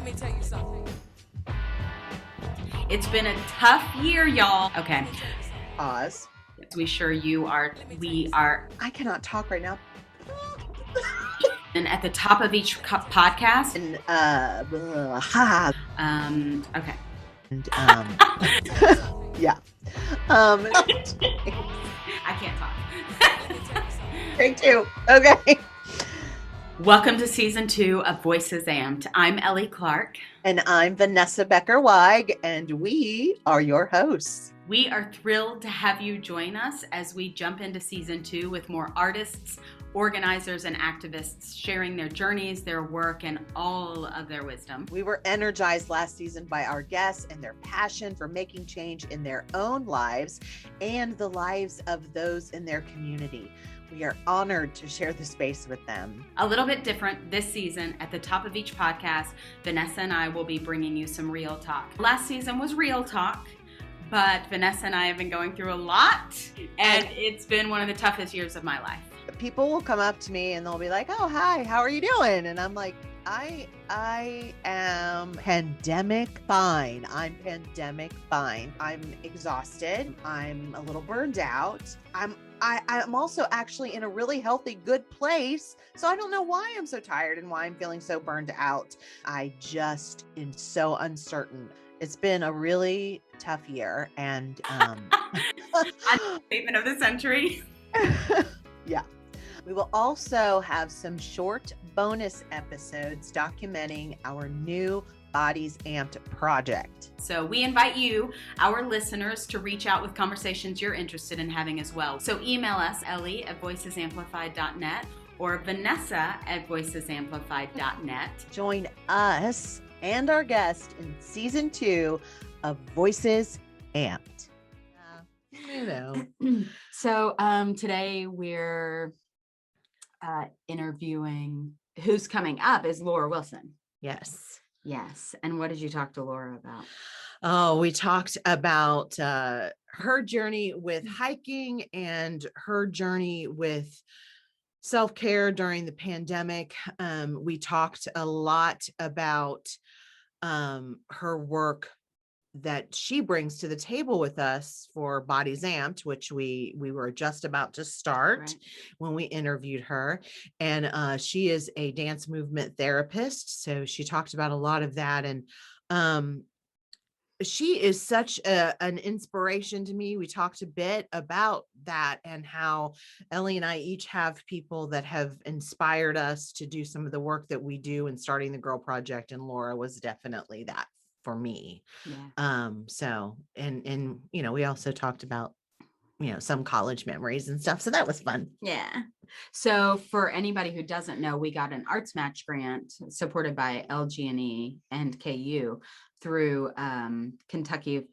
let me tell you something. It's been a tough year, y'all. Okay. Pause. We are. I cannot talk right now. And at the top of each podcast. And, Okay. And, yeah. I can't talk. Take two. Okay. Welcome to season 2 of Voices Amped. I'm Ellie Clark. And I'm Vanessa Becker-Weig, and we are your hosts. We are thrilled to have you join us as we jump into season 2 with more artists, organizers, and activists sharing their journeys, their work, and all of their wisdom. We were energized last season by our guests and their passion for making change in their own lives and the lives of those in their community. We are honored to share the space with them. A little bit different this season. At the top of each podcast, Vanessa and I will be bringing you some real talk. Last season was real talk, but Vanessa and I have been going through a lot, and it's been one of the toughest years of my life. People will come up to me and they'll be like, "Oh, hi, how are you doing?" And I'm like, I am pandemic fine. I'm exhausted. I'm a little burned out. I'm also actually in a really healthy, good place. So I don't know why I'm so tired and why I'm feeling so burned out. I just am so uncertain. It's been a really tough year, and Statement of the century. Yeah. We will also have some short bonus episodes documenting our new Bodies Amped project. So we invite you, our listeners, to reach out with conversations you're interested in having as well. So email us, ellie@voicesamplified.net or vanessa@voicesamplified.net. Join us and our guest in season 2 of Voices Amped. So today we're interviewing, who's coming up is Lora Wilson. Yes. And what did you talk to Lora about? Oh, we talked about her journey with hiking and her journey with self-care during the pandemic. We talked a lot about her work that she brings to the table with us for Bodies Amped, which we were just about to start when we interviewed her. And she is a dance movement therapist. So she talked about a lot of that. And she is such an inspiration to me. We talked a bit about that and how Ellie and I each have people that have inspired us to do some of the work that we do in starting the Girl Project. And Lora was definitely that for me. So, and we also talked about, some college memories and stuff. So that was fun. Yeah. So for anybody who doesn't know, we got an arts match grant supported by LG&E and KU through Kentucky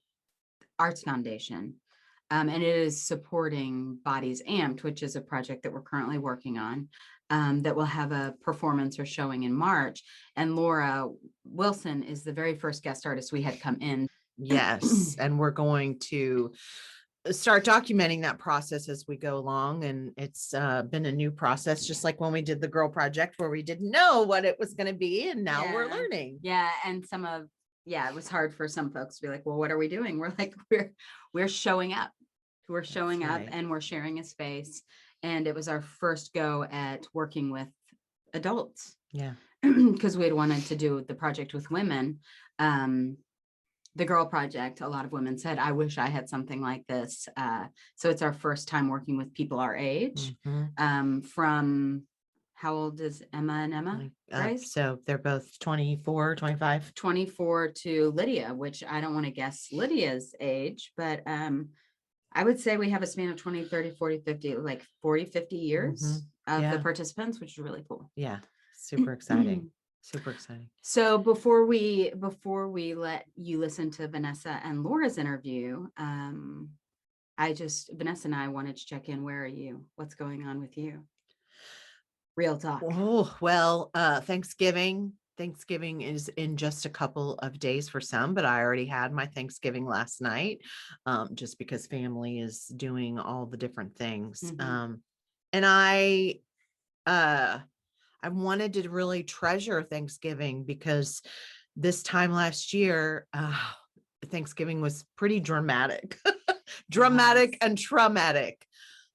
Arts Foundation. And it is supporting Bodies Amped, which is a project that we're currently working on. That will have a performance or showing in March. And Lora Wilson is the very first guest artist we had come in. Yes. And we're going to start documenting that process as we go along. And it's been a new process, just like when we did the Girl Project, where we didn't know what it was going to be. And now we're learning. Yeah. And it was hard for some folks to be like, well, what are we doing? We're like, we're showing up. We're showing up and we're sharing a space. And it was our first go at working with adults. Yeah. Because we had wanted to do the project with women. The Girl Project, a lot of women said, I wish I had something like this. So it's our first time working with people our age. Mm-hmm. From, how old is Emma and Emma? So they're both 24, 25. 24 to Lydia, which I don't want to guess Lydia's age, but I would say we have a span of 20, 30, 40, 50, like 40, 50 years of the participants, which is really cool. Yeah. Super exciting. Super exciting. So before we let you listen to Vanessa and Lora's interview, Vanessa and I wanted to check in. Where are you? What's going on with you? Real talk. Oh, well, Thanksgiving is in just a couple of days for some, but I already had my Thanksgiving last night, just because family is doing all the different things. And I wanted to really treasure Thanksgiving because this time last year, Thanksgiving was pretty dramatic, dramatic Yes. and traumatic.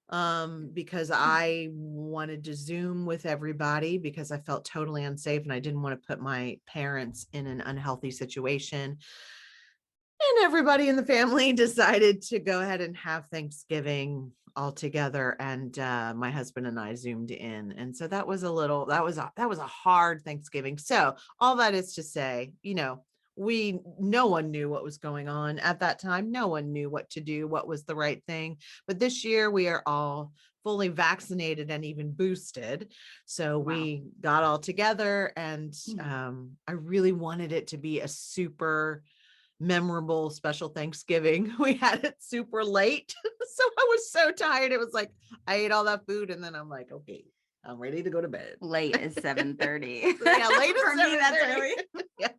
Because I wanted to Zoom with everybody because I felt totally unsafe and I didn't want to put my parents in an unhealthy situation. And everybody in the family decided to go ahead and have Thanksgiving all together. And my husband and I Zoomed in. And so that was a hard Thanksgiving. So all that is to say, no one knew what was going on at that time. No one knew what to do, what was the right thing. But this year we are all fully vaccinated and even boosted. So Wow. we got all together, and I really wanted it to be a super memorable special Thanksgiving. We had it super late. So I was so tired. It was like I ate all that food and then I'm like, okay, I'm ready to go to bed. Late is 7:30. Yeah, late For is me, that's 7:30. early. Yeah.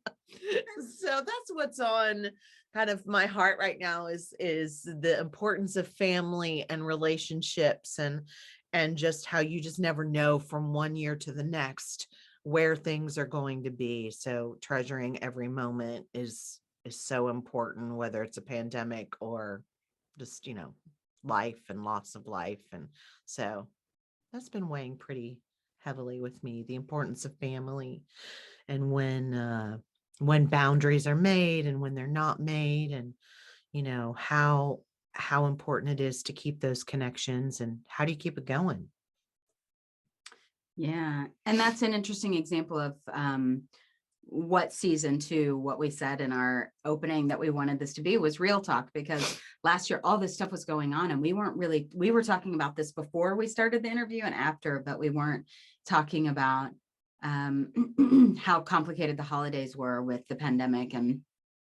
So that's what's on kind of my heart right now is the importance of family and relationships, and just how you just never know from one year to the next where things are going to be. So treasuring every moment is so important, whether it's a pandemic or just, life and loss of life. And so that's been weighing pretty heavily with me, the importance of family, and when boundaries are made and when they're not made, and how important it is to keep those connections, and how do you keep it going. Yeah. And that's an interesting example of what season two, what we said in our opening that we wanted this to be was real talk, because last year all this stuff was going on and we were talking about this before we started the interview and after, but we weren't talking about how complicated the holidays were with the pandemic and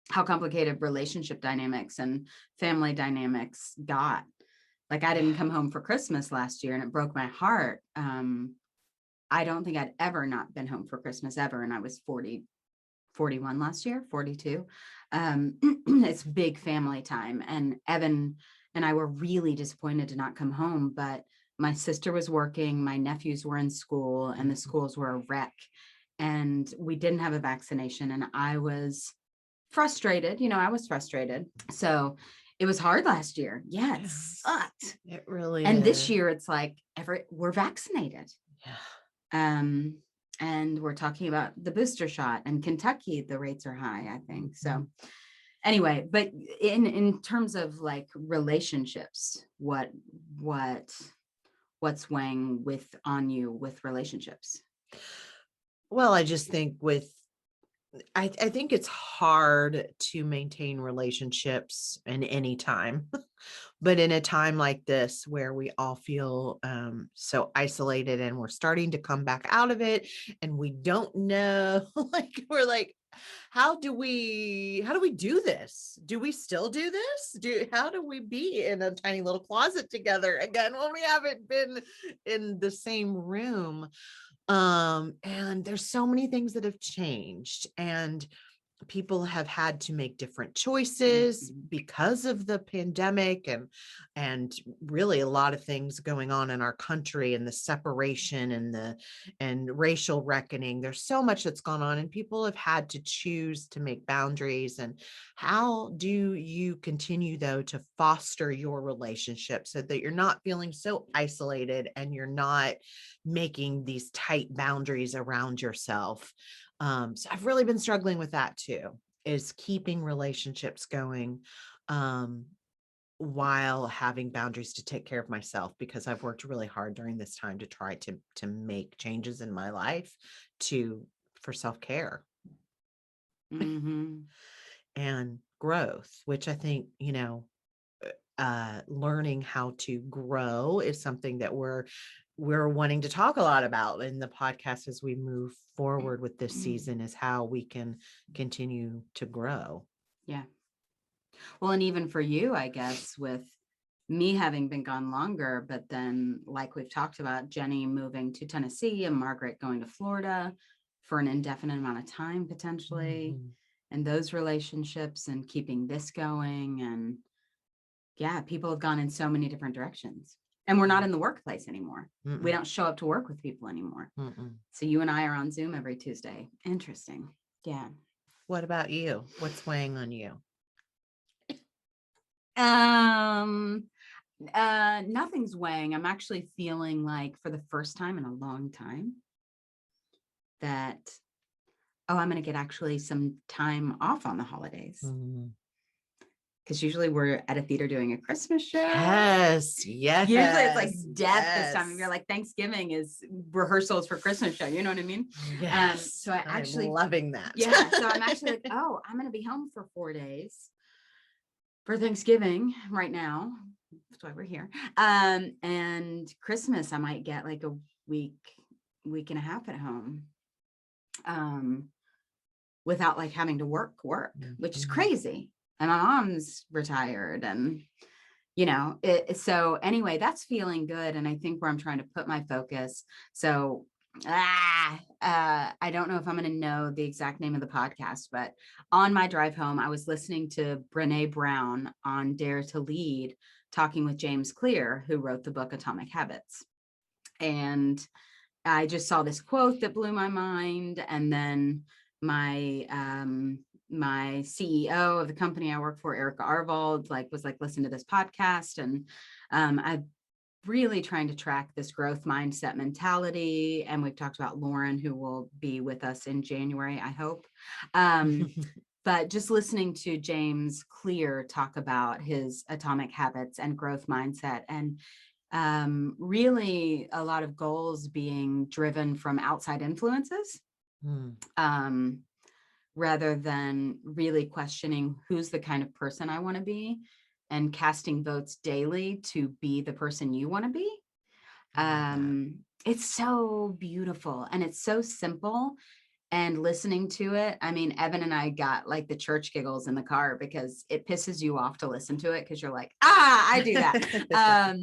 how complicated relationship dynamics and family dynamics got. Like I didn't come home for Christmas last year and it broke my heart. I don't think I'd ever not been home for Christmas ever. And I was 41 last year, 42. It's big family time. And Evan and I were really disappointed to not come home, but my sister was working, my nephews were in school, and the schools were a wreck. And we didn't have a vaccination. And I was frustrated. I was frustrated. So it was hard last year. Yeah, it sucked. It really And is. this year it's like we're vaccinated. Yeah. And we're talking about the booster shot, and Kentucky, the rates are high, I think. So anyway, but in terms of like relationships, what's weighing on you with relationships? Well, I just think I think it's hard to maintain relationships in any time, but in a time like this where we all feel so isolated and we're starting to come back out of it and we don't know, we're like, how do we do this? Do we still do this? How do we be in a tiny little closet together again when we haven't been in the same room? And there's so many things that have changed, and people have had to make different choices because of the pandemic, and really a lot of things going on in our country, and the separation and racial reckoning. There's so much that's gone on, and people have had to choose to make boundaries. And how do you continue though to foster your relationship so that you're not feeling so isolated and you're not making these tight boundaries around yourself? So I've really been struggling with that too, is keeping relationships going while having boundaries to take care of myself, because I've worked really hard during this time to try to make changes in my life for self-care and growth, which I think, learning how to grow is something that we're wanting to talk a lot about in the podcast as we move forward with this season, is how we can continue to grow. Yeah. Well, and even for you, I guess, with me having been gone longer, but then like we've talked about, Jenny moving to Tennessee and Margaret going to Florida for an indefinite amount of time, potentially, and those relationships and keeping this going. And yeah, people have gone in so many different directions, and we're not in the workplace anymore. We don't show up to work with people anymore. So you and I are on Zoom every Tuesday. Interesting. Yeah. What about you? What's weighing on you? Nothing's weighing. I'm actually feeling like for the first time in a long time that, oh, I'm going to get actually some time off on the holidays. Mm. Because usually we're at a theater doing a Christmas show. Yes. Yes. Usually it's like death this time. Yes. You're like, Thanksgiving is rehearsals for Christmas show. You know what I mean? Yes. So I actually, I'm loving that. yeah. So I'm actually like, oh, I'm going to be home for 4 days for Thanksgiving right now. That's why we're here. And Christmas, I might get like a week and a half at home. Without like having to work, which is crazy. And my mom's retired and, you know, so anyway, that's feeling good. And I think where I'm trying to put my focus. So, I don't know if I'm going to know the exact name of the podcast, but on my drive home, I was listening to Brené Brown on Dare to Lead, talking with James Clear, who wrote the book Atomic Habits. And I just saw this quote that blew my mind. And then my my CEO of the company I work for, Erica Arvold, was like, listen to this podcast. And I'm really trying to track this growth mindset mentality. And we've talked about Lauren, who will be with us in January, I hope. But just listening to James Clear talk about his atomic habits and growth mindset, and really a lot of goals being driven from outside influences, rather than really questioning who's the kind of person I want to be and casting votes daily to be the person you want to be. It's so beautiful and it's so simple. And listening to it, I mean, Evan and I got like the church giggles in the car because it pisses you off to listen to it because you're like, I do that.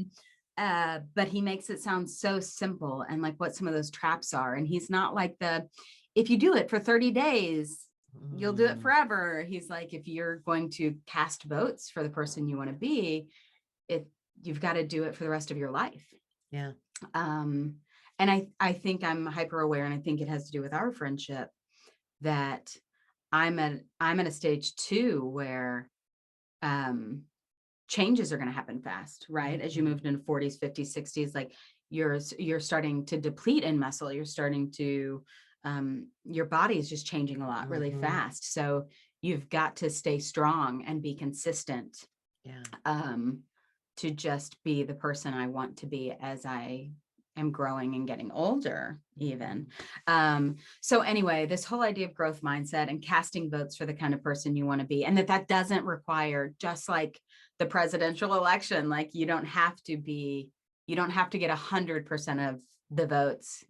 But he makes it sound so simple and like what some of those traps are. And he's not like if you do it for 30 days, you'll do it forever. He's like, if you're going to cast votes for the person you want to be, you've got to do it for the rest of your life. Yeah. And I think I'm hyper aware, and I think it has to do with our friendship, that I'm at a stage too where changes are going to happen fast, right? As you move into 40s, 50s, 60s, like you're starting to deplete in muscle. You're starting to your body is just changing a lot really fast. So you've got to stay strong and be consistent. Yeah. To just be the person I want to be as I am growing and getting older even. So anyway, this whole idea of growth mindset and casting votes for the kind of person you want to be, and that doesn't require, just like the presidential election, like you don't have to get 100% of the votes.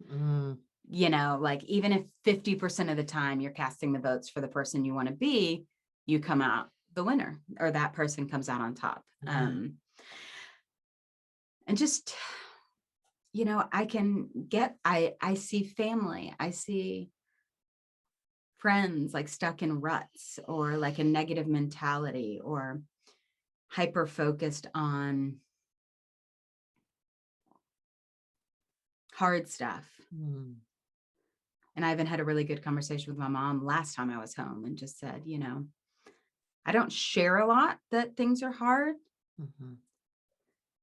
You know, like even if 50% of the time you're casting the votes for the person you want to be, you come out the winner, or that person comes out on top. And just, you know, I see family, I see friends like stuck in ruts or like a negative mentality or hyper focused on hard stuff. And I even had a really good conversation with my mom last time I was home and just said, you know, I don't share a lot that things are hard,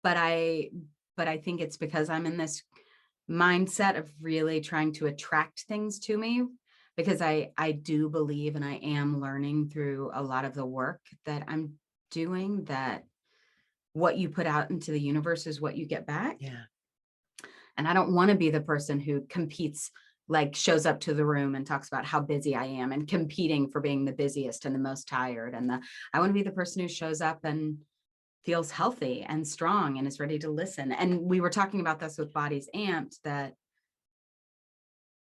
but I think it's because I'm in this mindset of really trying to attract things to me, because I do believe, and I am learning through a lot of the work that I'm doing, that what you put out into the universe is what you get back. Yeah. And I don't want to be the person who competes, like shows up to the room and talks about how busy I am and competing for being the busiest and the most tired. And I want to be the person who shows up and feels healthy and strong and is ready to listen. And we were talking about this with Bodies Amped, that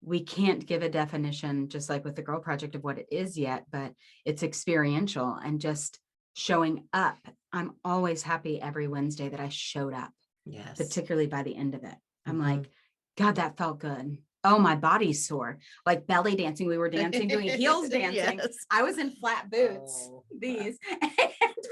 we can't give a definition, just like with the Girl Project, of what it is yet, but it's experiential and just showing up. I'm always happy every Wednesday that I showed up. Yes. Particularly by the end of it. I'm like, God, that felt good. oh, my body's sore, like belly dancing. We were dancing, doing heels dancing. Yes. I was in flat boots, Oh. these, and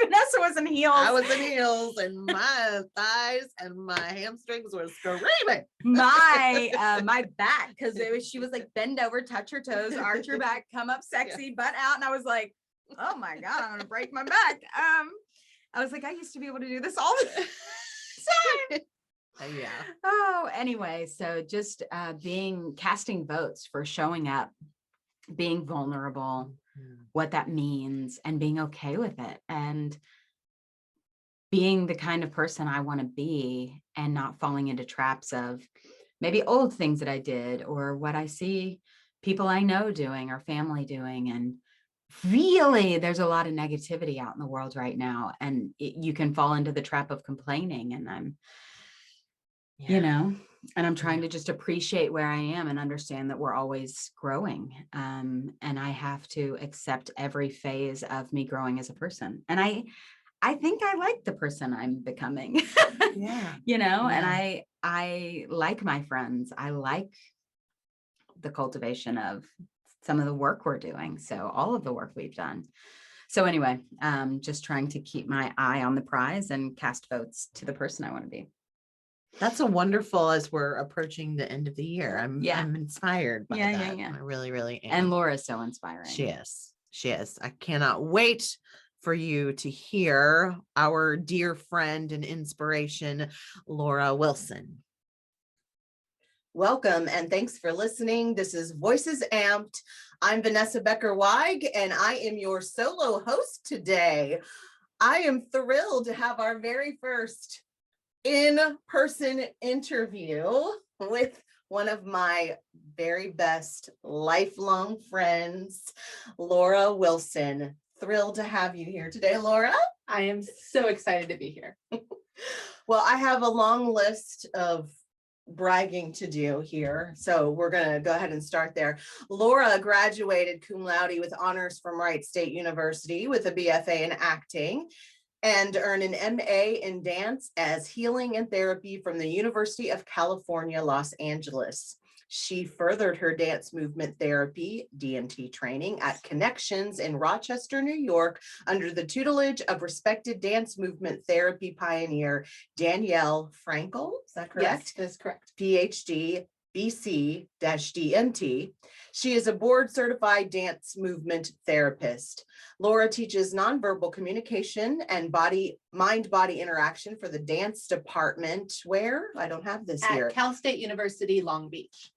Vanessa was in heels. I was in heels and my thighs and my hamstrings were screaming. My back, because she was like, bend over, touch your toes, arch your back, come up sexy, butt out. And I was like, oh my God, I'm gonna break my back. I was like, I used to be able to do this all the time. Yeah. Oh, anyway, so just casting votes for showing up, being vulnerable, what that means, and being okay with it, and being the kind of person I want to be, and not falling into traps of maybe old things that I did or what I see people I know doing or family doing. And really, there's a lot of negativity out in the world right now, and you can fall into the trap of complaining. And I'm and I'm trying to just appreciate where I am and understand that we're always growing. And I have to accept every phase of me growing as a person. And I think I like the person I'm becoming. Yeah. And I like my friends. I like the cultivation of some of the work we're doing. So all of the work we've done. So anyway, just trying to keep my eye on the prize and cast votes to the person I want to be. That's a wonderful, as we're approaching the end of the year. I'm inspired by that. I really, really am. And Laura's so inspiring. She is. I cannot wait for you to hear our dear friend and inspiration, Lora Wilson. Welcome and thanks for listening. This is Voices Amped. I'm Vanessa Becker-Weig and I am your solo host today. I am thrilled to have our very first in-person interview with one of my very best lifelong friends, Lora Wilson. Thrilled to have you here today, Lora. I am so excited to be here. Well, I have a long list of bragging to do here, so we're going to go ahead and start there. Lora graduated cum laude with honors from Wright State University with a BFA in acting, and earned an MA in dance as healing and therapy from the University of California, Los Angeles. She furthered her dance movement therapy, DMT training at Connections in Rochester, New York, under the tutelage of respected dance movement therapy pioneer, Danielle Frankel. Is that correct? Yes, that's correct. PhD, BC-DMT. She is a board certified dance movement therapist. Lora teaches nonverbal communication and mind-body interaction for the dance department. Where? I don't have this here. At Cal State University, Long Beach.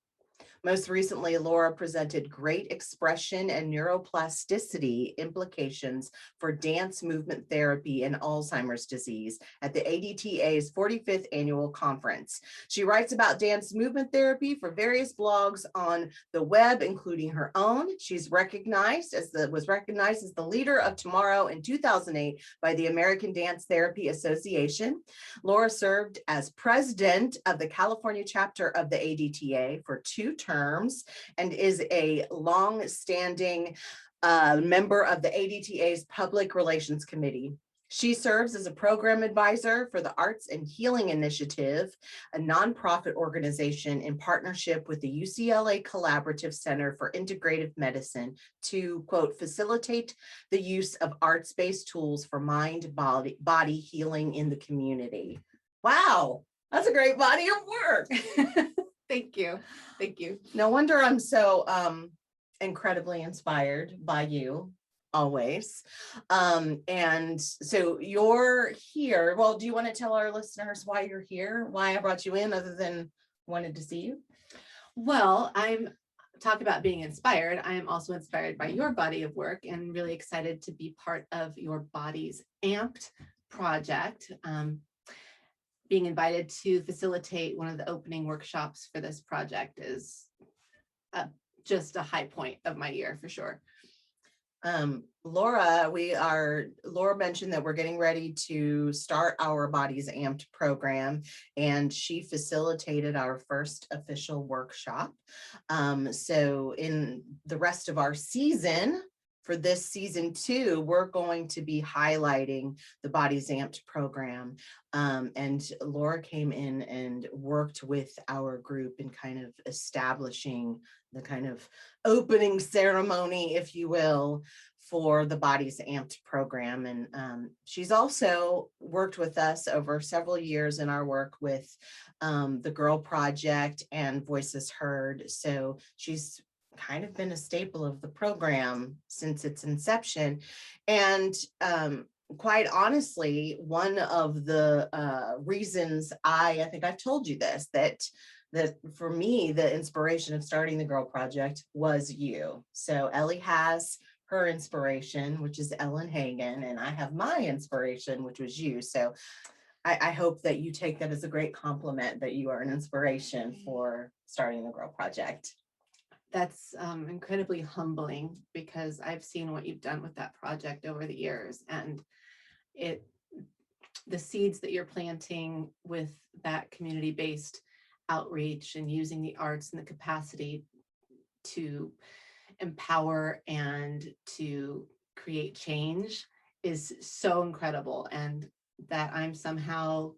Most recently, Lora presented great expression and neuroplasticity implications for dance movement therapy and Alzheimer's disease at the ADTA's 45th annual conference. She writes about dance movement therapy for various blogs on the web, including her own. She's was recognized as the leader of tomorrow in 2008 by the American Dance Therapy Association. Lora served as president of the California chapter of the ADTA for 2 terms and is a long-standing member of the ADTA's Public Relations Committee. She serves as a program advisor for the Arts and Healing Initiative, a nonprofit organization in partnership with the UCLA Collaborative Center for Integrative Medicine to, quote, facilitate the use of arts-based tools for mind-body healing in the community. Wow, that's a great body of work. Thank you. Thank you. No wonder I'm so incredibly inspired by you always. And so you're here. Well, do you want to tell our listeners why you're here? Why I brought you in other than wanted to see you? Well, I'm talking about being inspired. I am also inspired by your body of work and really excited to be part of your Body's Amped project. Being invited to facilitate one of the opening workshops for this project is just a high point of my year for sure. Lora mentioned that we're getting ready to start our Body's Amped program, and she facilitated our first official workshop. So in the rest of our season, for this season 2, we're going to be highlighting the Bodies Amped program. And Lora came in and worked with our group in kind of establishing the kind of opening ceremony, if you will, for the Bodies Amped program. And she's also worked with us over several years in our work with the Girl Project and Voices Heard. So she's kind of been a staple of the program since its inception. And quite honestly, one of the reasons I think I've told you this, that for me, the inspiration of starting the Girl Project was you. So Ellie has her inspiration, which is Ellen Hagen, and I have my inspiration, which was you. So I hope that you take that as a great compliment, that you are an inspiration for starting the Girl Project. That's incredibly humbling, because I've seen what you've done with that project over the years, and the seeds that you're planting with that community-based outreach and using the arts and the capacity to empower and to create change is so incredible. And that I'm somehow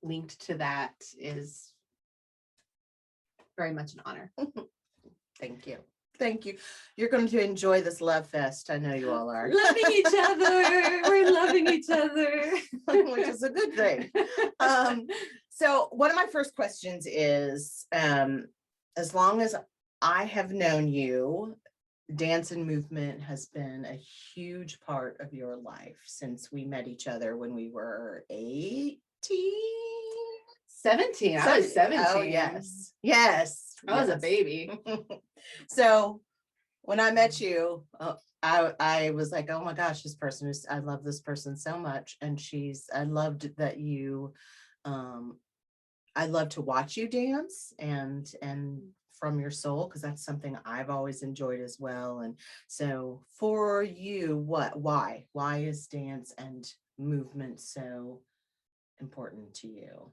linked to that is very much an honor. Thank you. Thank you. You're going to enjoy this love fest. I know you all are. Loving each other. We're loving each other. Which is a good thing. So one of my first questions is, as long as I have known you, dance and movement has been a huge part of your life since we met each other when we were 18. 17. I was 17. Oh, yes. Yes. I was a baby. So when I met you, I was like, oh my gosh, this person is, I love this person so much. And I loved that you, I love to watch you dance and from your soul, because that's something I've always enjoyed as well. And so for you, why is dance and movement so important to you?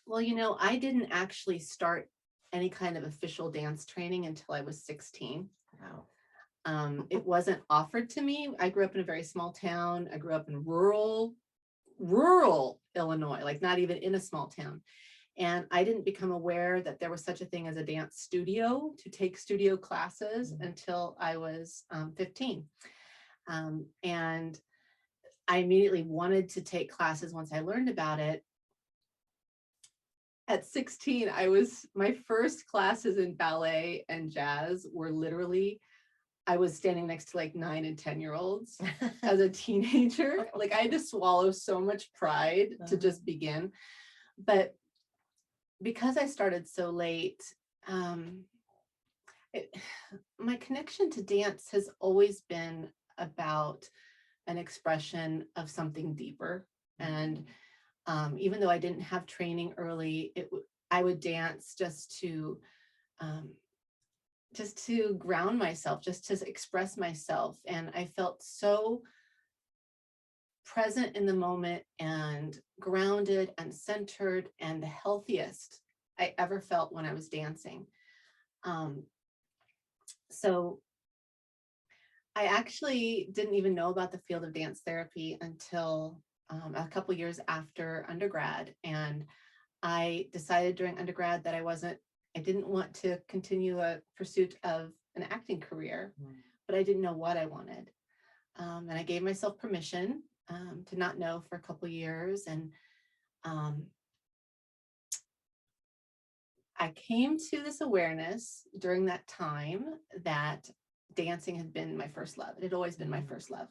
Well, I didn't actually start any kind of official dance training until I was 16. Wow. It wasn't offered to me. I grew up in a very small town. I grew up in rural Illinois, like not even in a small town. And I didn't become aware that there was such a thing as a dance studio to take studio classes until I was 15. And I immediately wanted to take classes once I learned about it. At 16, my first classes in ballet and jazz were literally, I was standing next to like 9 and 10-year-olds as a teenager. Like I had to swallow so much pride to just begin. But because I started so late, my connection to dance has always been about an expression of something deeper. And even though I didn't have training early, I would dance just to ground myself, just to express myself. And I felt so present in the moment and grounded and centered and the healthiest I ever felt when I was dancing. So I actually didn't even know about the field of dance therapy until a couple years after undergrad. And I decided during undergrad that I didn't want to continue a pursuit of an acting career, but I didn't know what I wanted. And I gave myself permission to not know for a couple years. And I came to this awareness during that time that dancing had been my first love. It had always been my first love.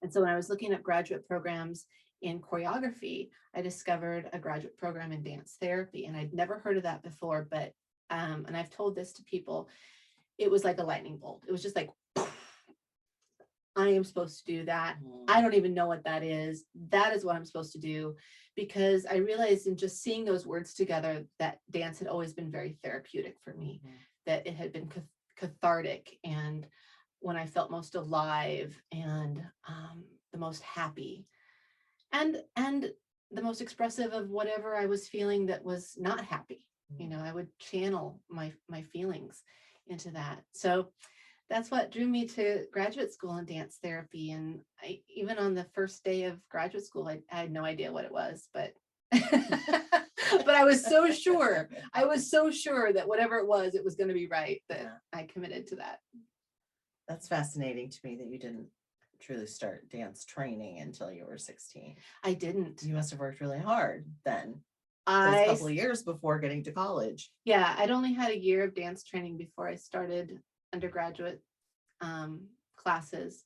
And so when I was looking at graduate programs in choreography, I discovered a graduate program in dance therapy. And I'd never heard of that before, but, and I've told this to people, it was like a lightning bolt. It was just like, I am supposed to do that. I don't even know what that is. That is what I'm supposed to do. Because I realized in just seeing those words together that dance had always been very therapeutic for me, that it had been cathartic, and when I felt most alive and the most happy and the most expressive of whatever I was feeling that was not happy. I would channel my feelings into that. So that's what drew me to graduate school in dance therapy. And even on the first day of graduate school, I had no idea what it was, but but I was so sure. I was so sure that whatever it was going to be right, that I committed to that. That's fascinating to me that you didn't truly start dance training until you were 16. I didn't. You must have worked really hard then. Those couple of years before getting to college. Yeah, I'd only had a year of dance training before I started undergraduate classes.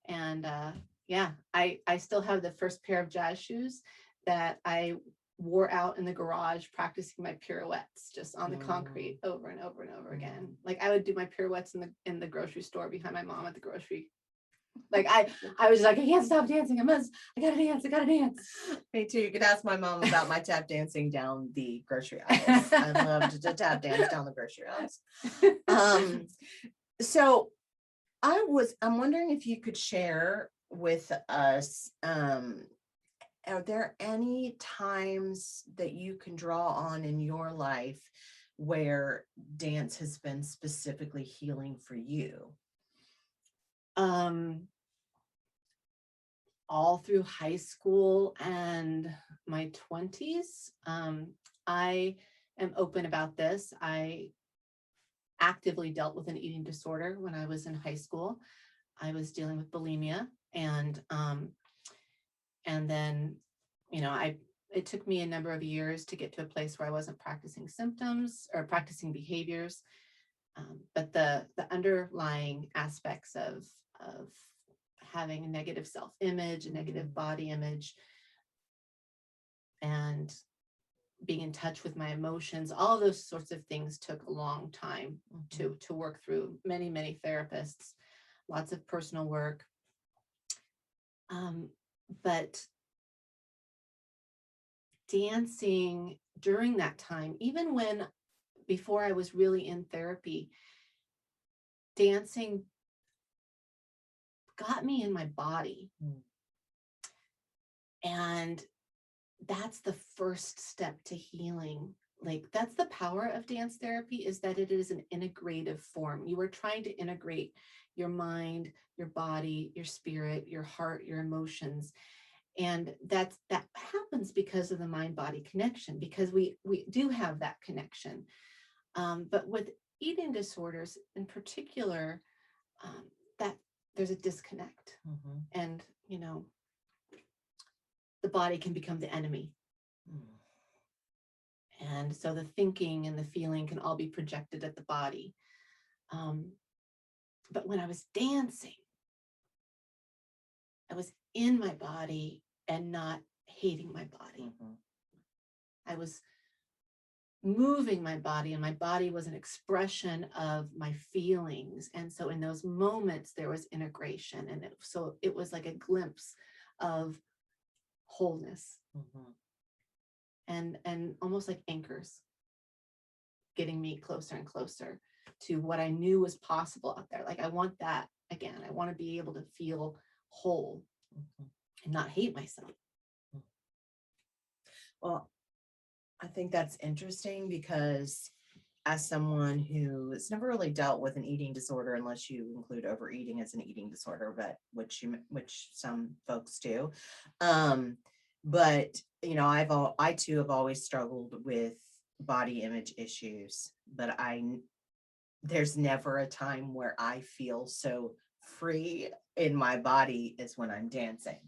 And yeah, I still have the first pair of jazz shoes that I wore out in the garage practicing my pirouettes just on the concrete over and over and over again. Like I would do my pirouettes in the grocery store behind my mom at the grocery. Like I was like, I can't stop dancing. I gotta dance. Me too. You could ask my mom about my tap dancing down the grocery aisles. I loved to tap dance down the grocery aisles. So I'm wondering if you could share with us, are there any times that you can draw on in your life where dance has been specifically healing for you? All through high school and my 20s. I am open about this. I actively dealt with an eating disorder when I was in high school. I was dealing with bulimia, and then, you know, it took me a number of years to get to a place where I wasn't practicing symptoms or practicing behaviors. But the underlying aspects of having a negative self-image, a negative body image, and being in touch with my emotions, all of those sorts of things took a long time to work through. Many therapists, lots of personal work. But dancing during that time, even before I was really in therapy, dancing got me in my body. And that's the first step to healing. Like that's the power of dance therapy, is that it is an integrative form. You are trying to integrate your mind, your body, your spirit, your heart, your emotions. And that happens because of the mind-body connection, because we do have that connection. But with eating disorders in particular, that there's a disconnect. And, you know, the body can become the enemy. And so the thinking and the feeling can all be projected at the body. But when I was dancing, I was in my body and not hating my body. I was moving my body, and my body was an expression of my feelings. And so in those moments, there was integration. And it was like a glimpse of wholeness. And almost like anchors, getting me closer and closer to what I knew was possible out there. Like I want that again. I want to be able to feel whole and not hate myself. Well, I think that's interesting because as someone who has never really dealt with an eating disorder, unless you include overeating as an eating disorder, but which some folks do. But you know, I too have always struggled with body image issues, but there's never a time where I feel so free in my body as when I'm dancing.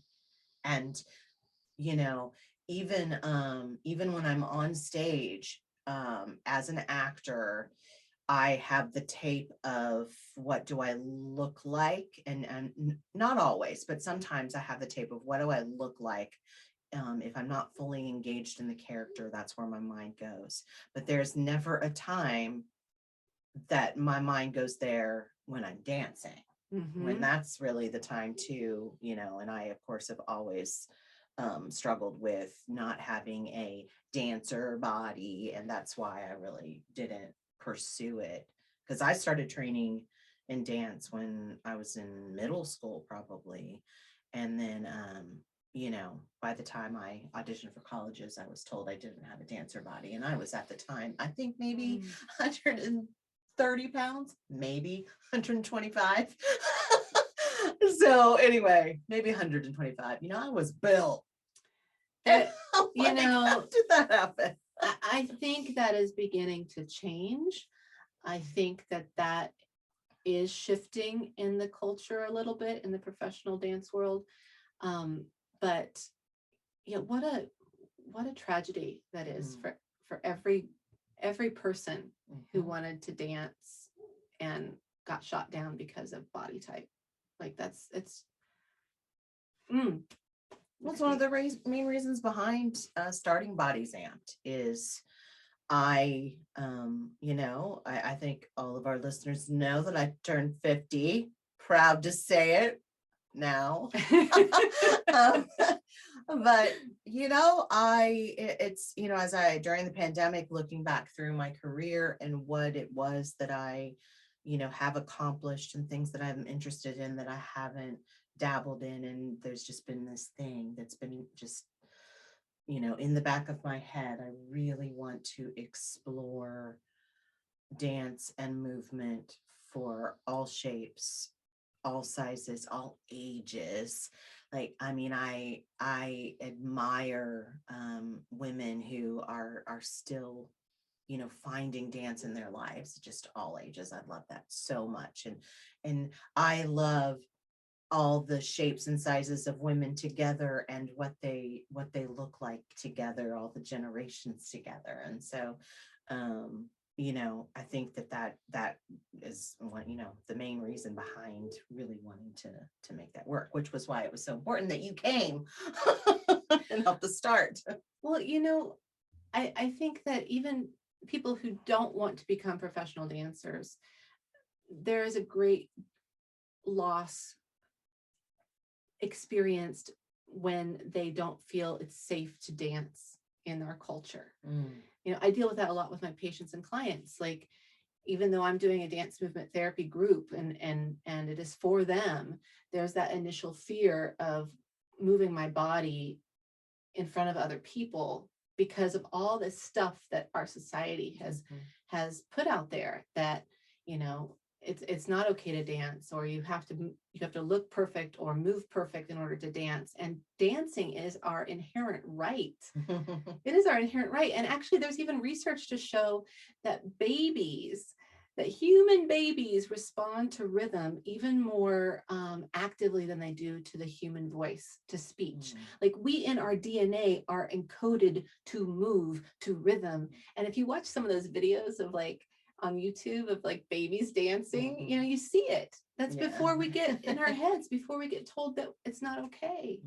And you know, even when I'm on stage as an actor, I have the tape of what do I look like, and not always, but sometimes I have the tape of what do I look like. If I'm not fully engaged in the character, that's where my mind goes. But there's never a time that my mind goes there when I'm dancing. When that's really the time to, you know, and I, of course, have always struggled with not having a dancer body. And that's why I really didn't pursue it. Because I started training in dance when I was in middle school, probably. And then, you know, by the time I auditioned for colleges, I was told I didn't have a dancer body. And I was at the time, I think maybe 130 30 pounds, maybe 125. So anyway, maybe 125. I was built. But, How did that happen? I think that is beginning to change. I think that is shifting in the culture a little bit in the professional dance world. But what a tragedy that is for every person who wanted to dance and got shot down because of body type. Like that's That's one of the main reasons behind starting Bodies Amped is I think all of our listeners know that I turned 50. Proud to say it now. But as I during the pandemic, looking back through my career and what it was that I have accomplished and things that I'm interested in that I haven't dabbled in, and there's just been this thing that's been just in the back of my head. I really want to explore dance and movement for all shapes, all sizes, all ages. I admire women who are still finding dance in their lives, just all ages. I love that so much. And I love all the shapes and sizes of women together and what they look like together, all the generations together. And so I think that is one, the main reason behind really wanting to make that work, which was why it was so important that you came and helped us start. Well, I think that even people who don't want to become professional dancers, there is a great loss experienced when they don't feel it's safe to dance in our culture. I deal with that a lot with my patients and clients. Like, even though I'm doing a dance movement therapy group and it is for them, there's that initial fear of moving my body in front of other people because of all this stuff that our society has put out there that it's not okay to dance, or you have to look perfect or move perfect in order to dance. And dancing is our inherent right. It is our inherent right. And actually, there's even research to show that human babies respond to rhythm even more actively than they do to the human voice, to speech. Like, we in our DNA are encoded to move to rhythm. And if you watch some of those videos of on YouTube of babies dancing, you see it. That's before we get in our heads, before we get told that it's not okay.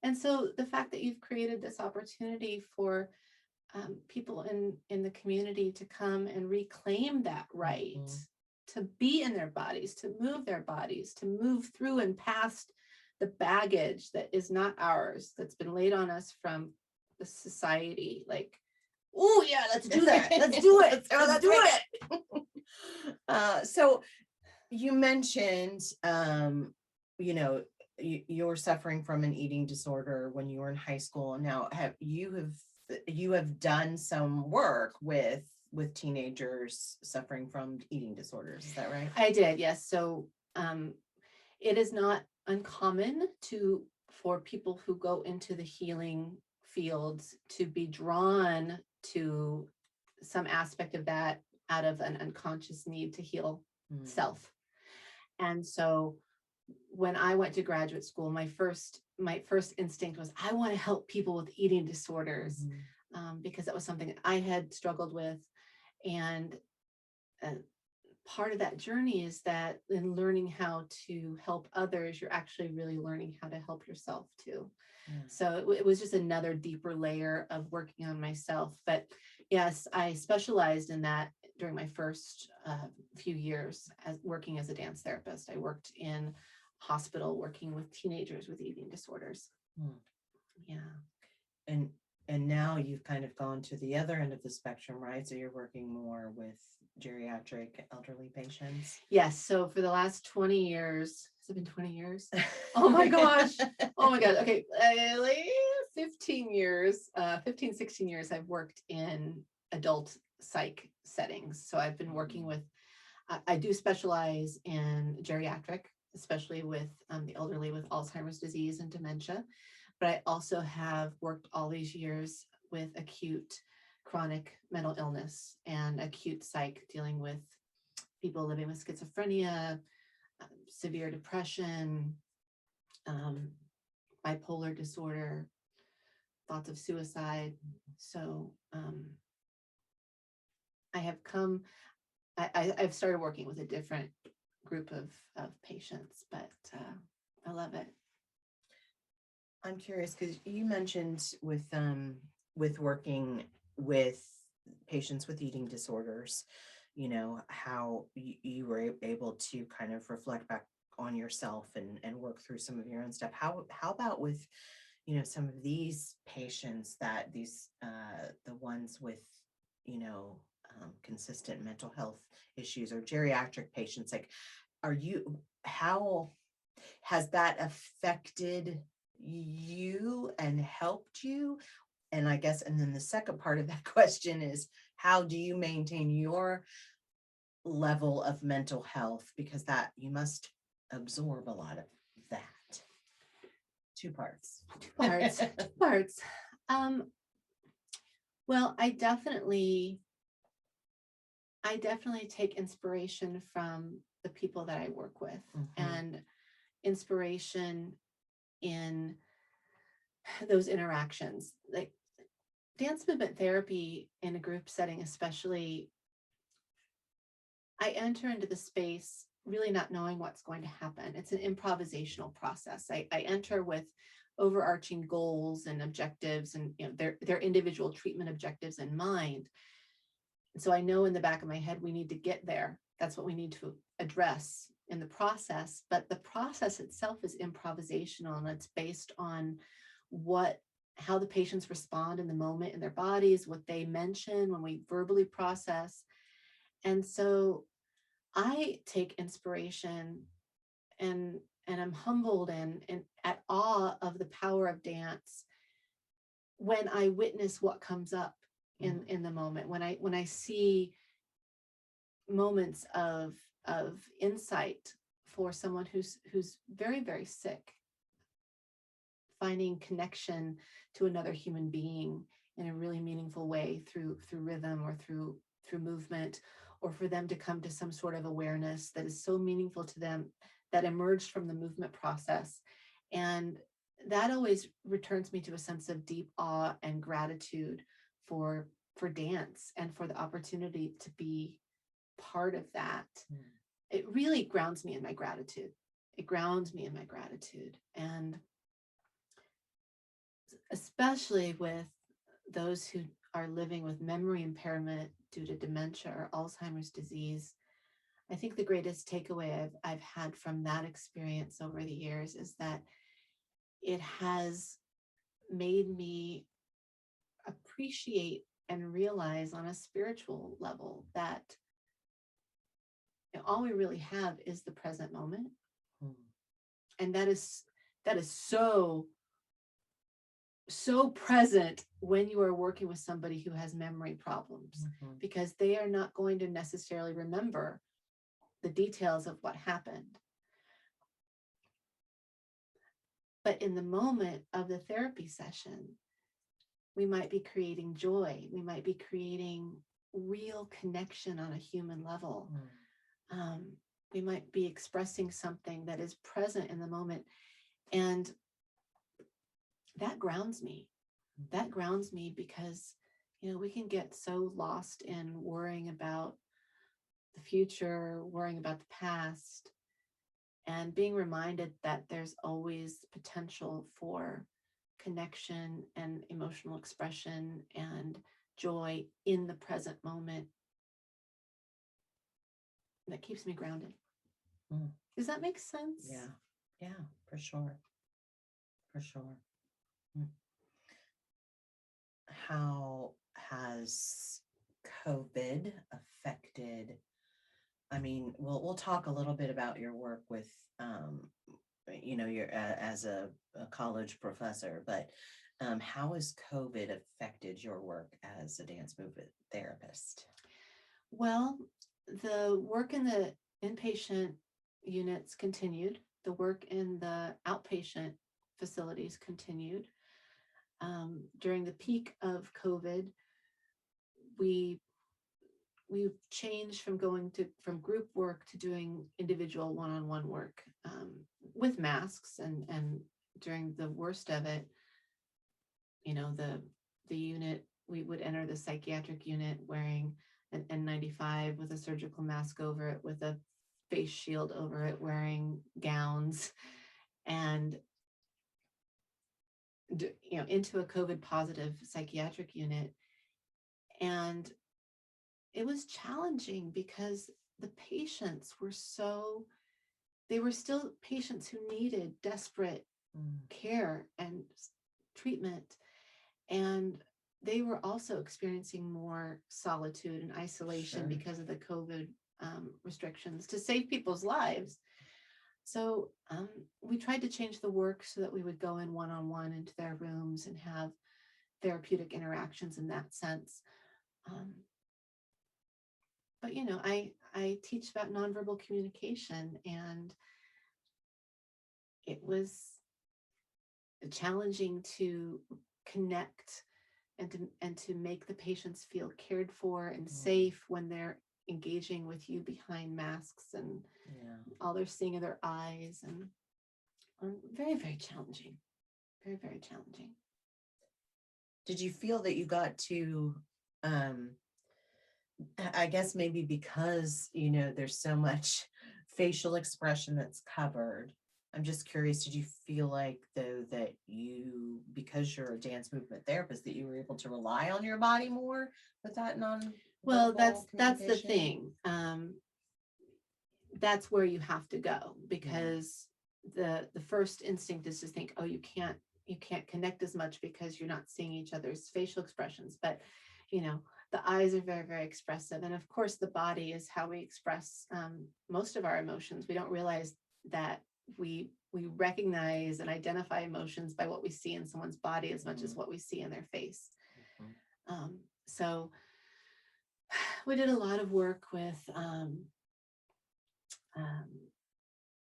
And so the fact that you've created this opportunity for people in the community to come and reclaim that right, to be in their bodies, to move their bodies, to move through and past the baggage that is not ours, that's been laid on us from the society. Oh yeah, let's do that. Let's do it. Let's do it. So you mentioned, you're suffering from an eating disorder when you were in high school. Now, you have done some work with teenagers suffering from eating disorders. Is that right? I did, yes. So it is not uncommon for people who go into the healing fields to be drawn to some aspect of that out of an unconscious need to heal self. And so when I went to graduate school, my first instinct was, I want to help people with eating disorders, because that was something I had struggled with. And part of that journey is that in learning how to help others, you're actually really learning how to help yourself too. So it was just another deeper layer of working on myself. But yes, I specialized in that during my first few years as working as a dance therapist. I worked in hospital working with teenagers with eating disorders. Yeah. And now you've kind of gone to the other end of the spectrum, right? So you're working more with geriatric elderly patients. Yes. So for the last 20 years, has it been 20 years? Oh my gosh. Oh my God. Okay. 15 years, 16 years, I've worked in adult psych settings. So I've been working with I do specialize in geriatric, especially with the elderly with Alzheimer's disease and dementia. But I also have worked all these years with acute chronic mental illness and acute psych, dealing with people living with schizophrenia, severe depression, bipolar disorder, thoughts of suicide. So I've started working with a different group of patients, but I love it. I'm curious because you mentioned with working with patients with eating disorders, you know, how you were able to kind of reflect back on yourself and work through some of your own stuff. How about with, you know, some of these patients that these the ones with, you know, consistent mental health issues or geriatric patients, like, how has that affected you and helped you? And I guess, and then the second part of that question is, how do you maintain your level of mental health? Because that you must absorb a lot of that. Two parts. Two parts. Two parts. Well, I definitely take inspiration from the people that I work with, and inspiration in those interactions. Like dance movement therapy in a group setting, especially, I enter into the space really not knowing what's going to happen. It's an improvisational process. I enter with overarching goals and objectives, and you know their individual treatment objectives in mind. And so I know in the back of my head we need to get there. That's what we need to address in the process. But the process itself is improvisational, and it's based on how the patients respond in the moment in their bodies, what they mention when we verbally process. And so I take inspiration and I'm humbled and at awe of the power of dance when I witness what comes up in the moment, when I see moments of insight for someone who's very, very sick, finding connection to another human being in a really meaningful way through rhythm or through movement, or for them to come to some sort of awareness that is so meaningful to them that emerged from the movement process. And that always returns me to a sense of deep awe and gratitude for dance and for the opportunity to be part of that. It really grounds me in my gratitude. It grounds me in my gratitude. And especially with those who are living with memory impairment due to dementia or Alzheimer's disease, I think the greatest takeaway I've had from that experience over the years is that it has made me appreciate and realize on a spiritual level that all we really have is the present moment. And that is so present when you are working with somebody who has memory problems, because they are not going to necessarily remember the details of what happened. But in the moment of the therapy session, we might be creating joy. We might be creating real connection on a human level. We might be expressing something that is present in the moment. And that grounds me. That grounds me because, you know, we can get so lost in worrying about the future, worrying about the past, and being reminded that there's always potential for connection and emotional expression and joy in the present moment. That keeps me grounded. Does that make sense? Yeah, for sure. For sure. How has COVID affected? I mean, we'll talk a little bit about your work with, you know, you're as a college professor, but how has COVID affected your work as a dance movement therapist? Well, the work in the inpatient units continued. The work in the outpatient facilities continued. During the peak of COVID, we changed from from group work to doing individual one-on-one work, with masks, and during the worst of it, the unit, we would enter the psychiatric unit wearing an N95 with a surgical mask over it, with a face shield over it, wearing gowns, and into a COVID positive psychiatric unit. And it was challenging because the patients were they were still patients who needed desperate care and treatment. And they were also experiencing more solitude and isolation Sure. because of the COVID restrictions to save people's lives. So we tried to change the work so that we would go in one-on-one into their rooms and have therapeutic interactions in that sense. But I teach about nonverbal communication, and it was challenging to connect and to make the patients feel cared for and safe when they're engaging with you behind masks, and all they're seeing are their eyes, and very, very challenging. Very, very challenging. Did you feel that you got to, I guess maybe because, there's so much facial expression that's covered. I'm just curious, did you feel like, though, that because you're a dance movement therapist, that you were able to rely on your body more with that Well, that's the communication? thing. That's where you have to go, because the first instinct is to think, oh, you can't connect as much because you're not seeing each other's facial expressions. But the eyes are very, very expressive, and of course the body is how we express most of our emotions. We don't realize that we recognize and identify emotions by what we see in someone's body as much as what we see in their face. So we did a lot of work with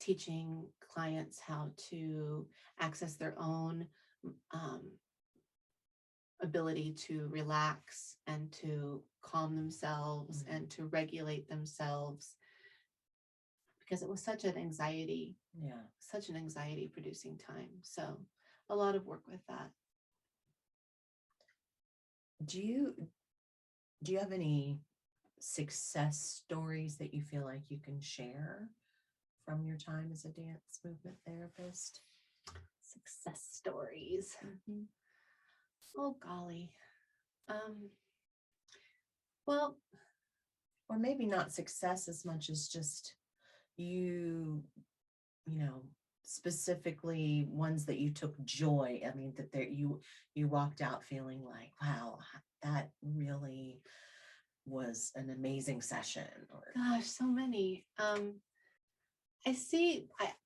teaching clients how to access their own ability to relax and to calm themselves and to regulate themselves, because it was such an anxiety producing time. So a lot of work with that. Do you have any success stories that you feel like you can share from your time as a dance movement therapist? Success stories. Oh golly. Well, or maybe not success as much as just specifically ones that you took joy. I mean, that you walked out feeling like, wow, that really was an amazing session. Or gosh, so many. I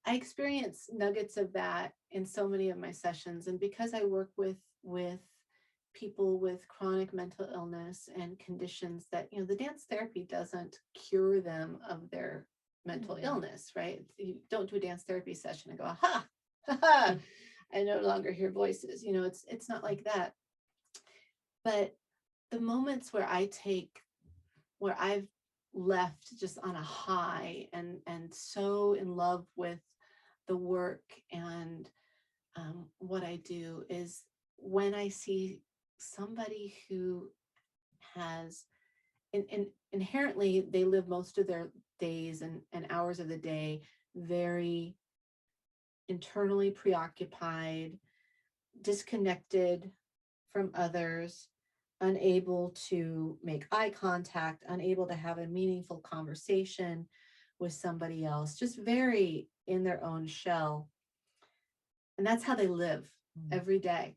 experience nuggets of that in so many of my sessions, and because I work with people with chronic mental illness and conditions that the dance therapy doesn't cure them of their mental illness, right? You don't do a dance therapy session and go, aha, ha, I no longer hear voices. It's not like that. But the moments where I've left just on a high and so in love with the work and what I do is when I see somebody who has inherently, they live most of their days and hours of the day very internally preoccupied, disconnected from others, unable to make eye contact, unable to have a meaningful conversation with somebody else, just very in their own shell. And that's how they live every day.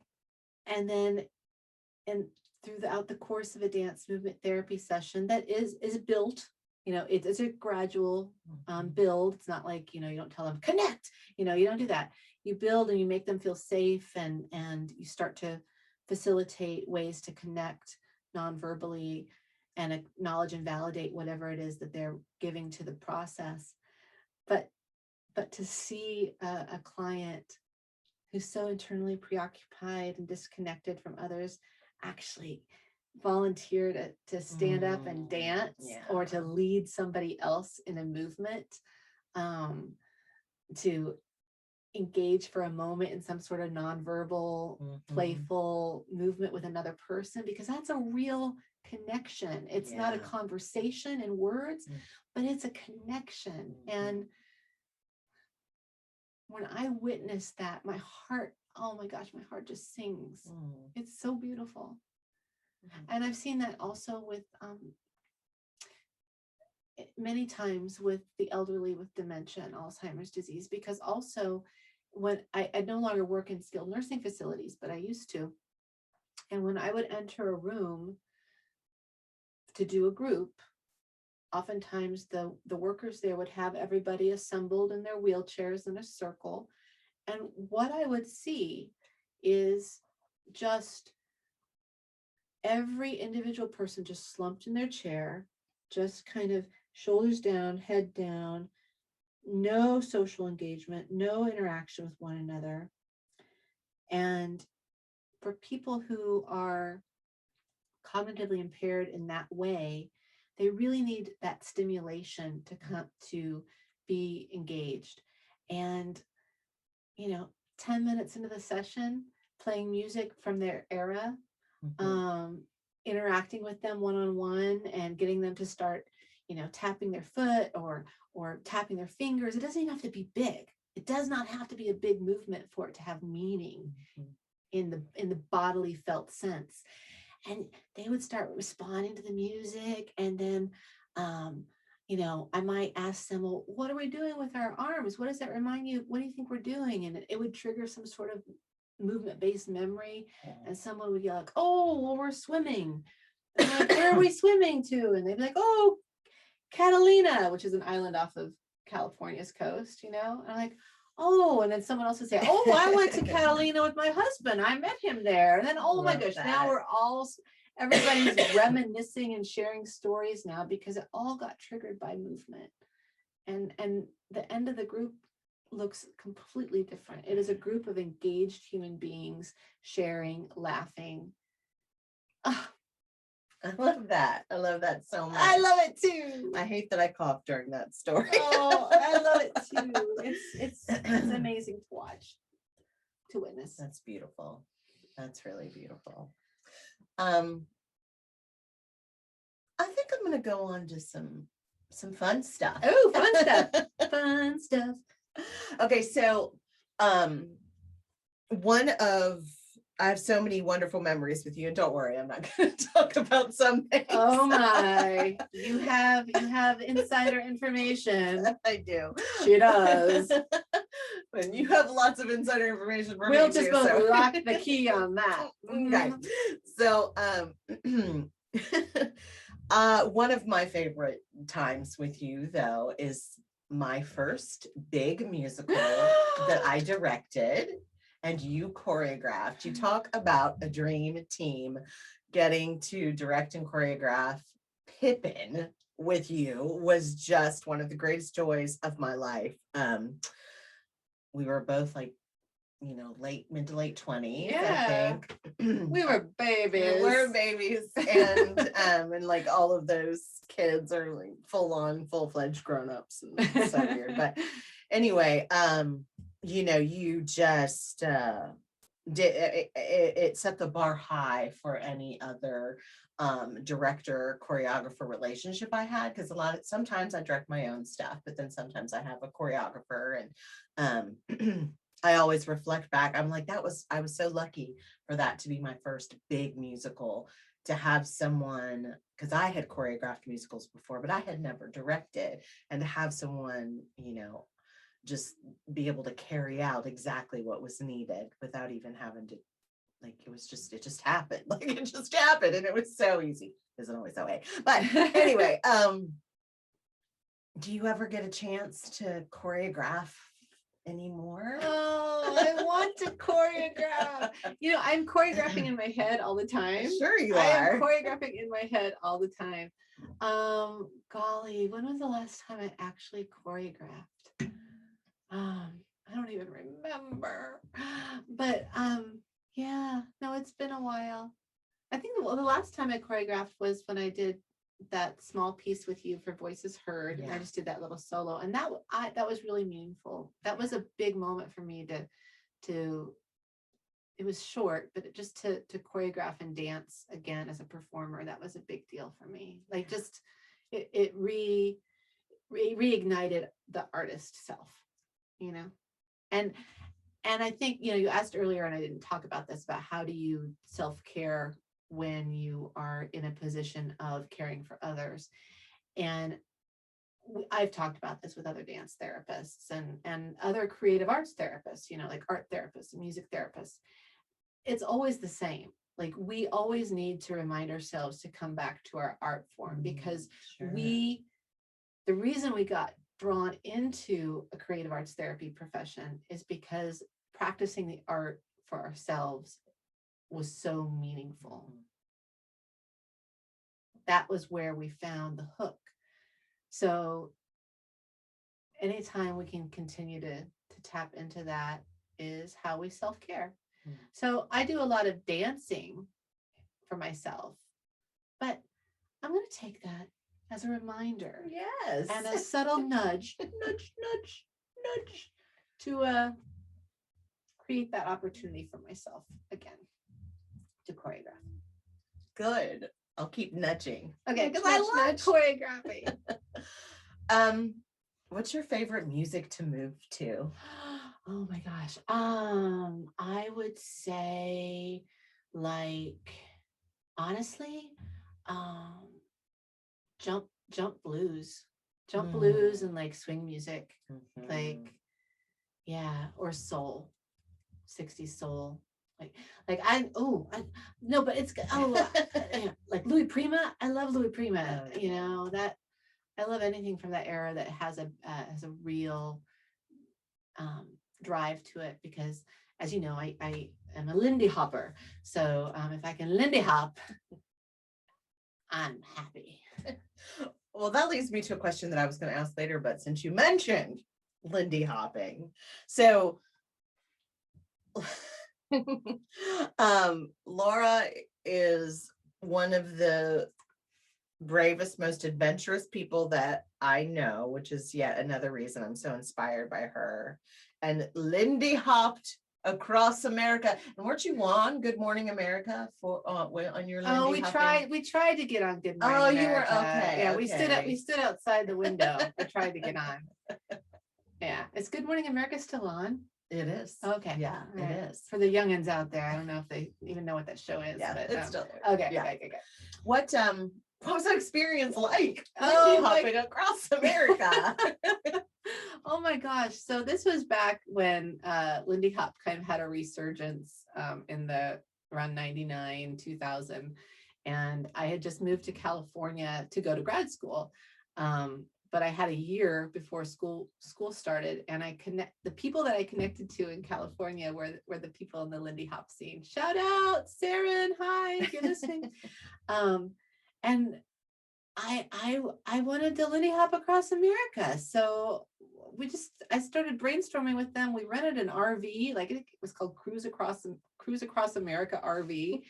And then throughout the course of a dance movement therapy session that is built, it's a gradual build. It's not like, you don't tell them connect, you don't do that. You build and you make them feel safe, and you start to facilitate ways to connect non-verbally. and acknowledge and validate whatever it is that they're giving to the process. But to see a client who's so internally preoccupied and disconnected from others actually volunteer to stand up and dance, or to lead somebody else in a movement, to engage for a moment in some sort of nonverbal, playful movement with another person, because that's a real connection. It's not a conversation in words, but it's a connection. And when I witness that, my heart, oh my gosh, my heart just sings. It's so beautiful. And I've seen that also with many times with the elderly with dementia and Alzheimer's disease, because also when I no longer work in skilled nursing facilities, but I used to. And when I would enter a room to do a group, oftentimes the workers there would have everybody assembled in their wheelchairs in a circle. And what I would see is just every individual person just slumped in their chair, just kind of shoulders down, head down, no social engagement, no interaction with one another. And for people who are cognitively impaired in that way, they really need that stimulation to come to be engaged. And 10 minutes into the session, playing music from their era, interacting with them one-on-one and getting them to start tapping their foot or tapping their fingers. It doesn't even have to be big. It does not have to be a big movement for it to have meaning in the bodily felt sense. And they would start responding to the music, and then I might ask them, well, what are we doing with our arms? What does that remind you? What do you think we're doing? And it would trigger some sort of movement-based memory, and someone would yell like, oh, well, we're swimming. And I'm like, where are we swimming to? And they'd be like, oh, Catalina, which is an island off of California's coast, and I'm like, oh, and then someone else would say, oh, I went to Catalina with my husband. I met him there. And then, oh my gosh, now everybody's reminiscing and sharing stories now because it all got triggered by movement. And the end of the group looks completely different. It is a group of engaged human beings sharing, laughing. Oh, I love that. I love that so much. I love it too. I hate that I coughed during that story. Oh, I love it too. It's amazing to watch, to witness. That's beautiful. That's really beautiful. I think I'm going to go on to some fun stuff. Oh, fun stuff. Fun stuff. Okay, so I have so many wonderful memories with you, and don't worry, I'm not going to talk about some things. Oh my, you have insider information. I do. She does. And you have lots of insider information for We'll me just too, both so. lock the key on that. Okay, so one of my favorite times with you, though, is my first big musical that I directed and you choreographed. You talk about a dream team. Getting to direct and choreograph Pippin with you was just one of the greatest joys of my life. We were both like, mid to late 20s, I think. We were babies. We were babies, and like all of those kids are like full-fledged grown-ups, and it's so weird. But anyway, you just it set the bar high for any other director choreographer relationship I had, because sometimes I direct my own stuff, but then sometimes I have a choreographer, and I always reflect back. I'm like, I was so lucky for that to be my first big musical, to have someone, because I had choreographed musicals before, but I had never directed, and to have someone, just be able to carry out exactly what was needed without even having to, like, it just happened. Like, it just happened, and it was so easy. Isn't always that way. But anyway, do you ever get a chance to choreograph anymore? Oh, I want to choreograph. You know, I'm choreographing in my head all the time. Sure you I am are. choreographing in my head all the time. Golly, when was the last time I actually choreographed? I don't even remember. But yeah, no, it's been a while. I think the last time I choreographed was when I did that small piece with you for Voices Heard. And I Yeah. just did that little solo, and that was really meaningful. That was a big moment for me to it was short, but just to choreograph and dance again as a performer, that was a big deal for me. Like just it reignited the artist self, you know. And I think, you know, you asked earlier, and I didn't talk about this, about how do you self-care when you are in a position of caring for others. And I've talked about this with other dance therapists and other creative arts therapists, you know, like art therapists and music therapists. It's always the same. Like we always need to remind ourselves to come back to our art form, because Sure. the reason we got drawn into a creative arts therapy profession is because practicing the art for ourselves was so meaningful. That was where we found the hook. So anytime we can continue to tap into that is how we self-care. So I do a lot of dancing for myself, but I'm going to take that as a reminder Yes. and a subtle nudge, nudge, nudge, nudge, to create that opportunity for myself again to choreograph. Good. I'll keep nudging. Okay, Because nudge, I love nudge. Choreographing. What's your favorite music to move to? Oh my gosh. I would say, like, honestly, jump blues. Jump blues and like swing music. Like, yeah, or soul. 60s soul. Like no, but it's yeah, like Louis Prima. I love Louis Prima. Oh, You know, that I love anything from that era that has a real drive to it, because as you know, I am a Lindy hopper. So if I can Lindy hop, I'm happy. Well, that leads me to a question that I was going to ask later, but since you mentioned Lindy hopping, so Lora is one of the bravest, most adventurous people that I know, which is yet another reason I'm so inspired by her. And Lindy hopped across America. And weren't you on Good Morning America for on your Lindy we hopping? tried to get on Good Morning Oh, you America. were okay. Yeah, Okay. we stood outside the window. I tried to get on. Yeah, is Good Morning America still on? It is. Okay. Yeah, All right. it is. For the youngins out there, I don't know if they even know what that show is. Yeah, but, it's still there. okay. Yeah. Okay. What was that experience like? Oh, Lindy hopping across America. Oh my gosh. So this was back when Lindy Hop kind of had a resurgence in the around 99, 2000. And I had just moved to California to go to grad school. But I had a year before school started, and the people that I connected to in California were the people in the Lindy Hop scene. Shout out, Saren. Hi, if you're listening. And I wanted to Lindy hop across America. So I started brainstorming with them. We rented an RV, like it was called Cruise Across America RV.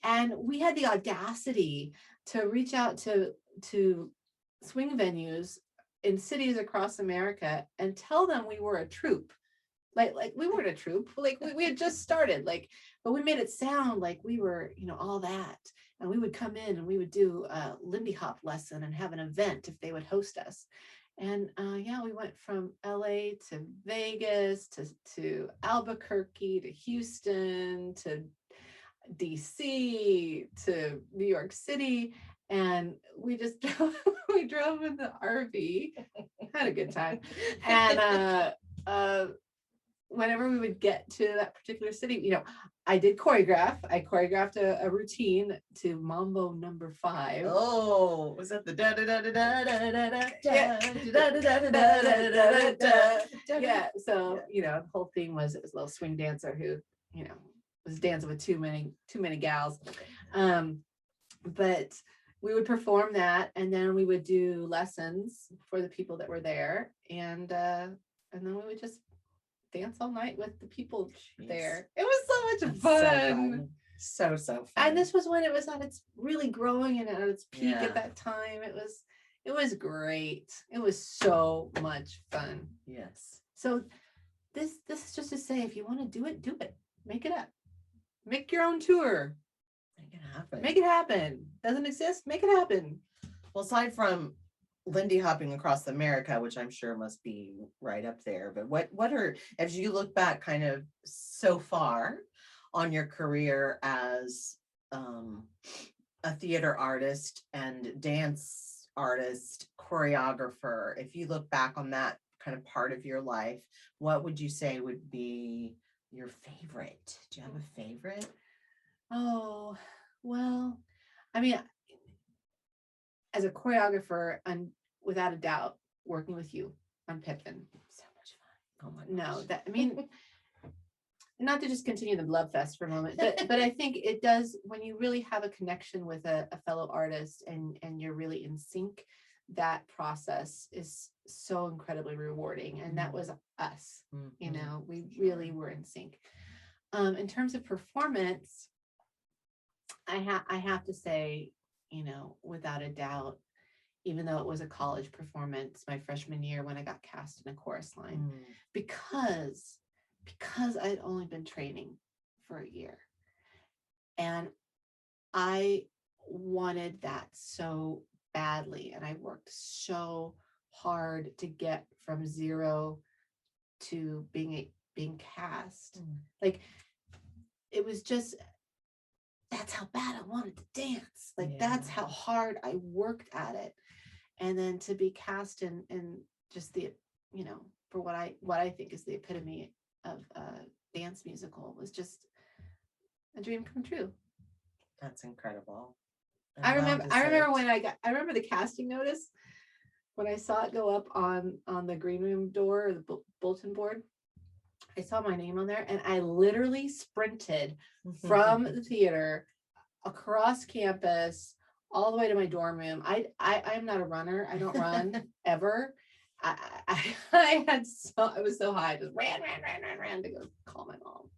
And we had the audacity to reach out to swing venues in cities across America and tell them we were a troupe. Like we weren't a troupe, like we had just started, but we made it sound like we were, all that. And we would come in and we would do a Lindy Hop lesson and have an event if they would host us. And we went from LA to Vegas to Albuquerque to Houston to DC to New York City. And we just drove in the RV, had a good time. And whenever we would get to that particular city, I did choreograph. I choreographed a routine to Mambo number 5. Oh, was that the da da da da da da da da Yeah. da da da da da da da? Yeah, so the whole theme was it was a little swing dancer who was dancing with too many gals. But we would perform that, and then we would do lessons for the people that were there, and then we would just dance all night with the people there. It was so much fun. So fun. And this was when it was at its really growing and at its peak at that time. It was great. It was so much fun. Yes. So this is just to say, if you want to do it, do it. Make it up. Make your own tour. Make it happen. Make it happen. Doesn't exist? Make it happen. Well, aside from Lindy hopping across America, which I'm sure must be right up there, but what are, as you look back kind of so far on your career as a theater artist and dance artist, choreographer, if you look back on that kind of part of your life, what would you say would be your favorite? Do you have a favorite? Oh, well, I mean, as a choreographer, and without a doubt, working with you on Pippin, so much fun. Oh my No, gosh. that, I mean, not to just continue the love fest for a moment, but I think it does, when you really have a connection with a fellow artist and you're really in sync, that process is so incredibly rewarding. And that was us, we really were in sync. In terms of performance, I have to say, without a doubt, even though it was a college performance, my freshman year when I got cast in a chorus line, because I'd only been training for a year. And I wanted that so badly. And I worked so hard to get from zero to being cast. Like, it was just, that's how bad I wanted to dance. Like, that's how hard I worked at it. And then to be cast in just the, for what I think is the epitome of a dance musical was just a dream come true. That's incredible. I remember when I remember the casting notice when I saw it go up on the green room door or the bulletin board. I saw my name on there and I literally sprinted from the theater across campus all the way to my dorm room. I'm not a runner. I don't run ever. I was so high. I just ran to go call my mom.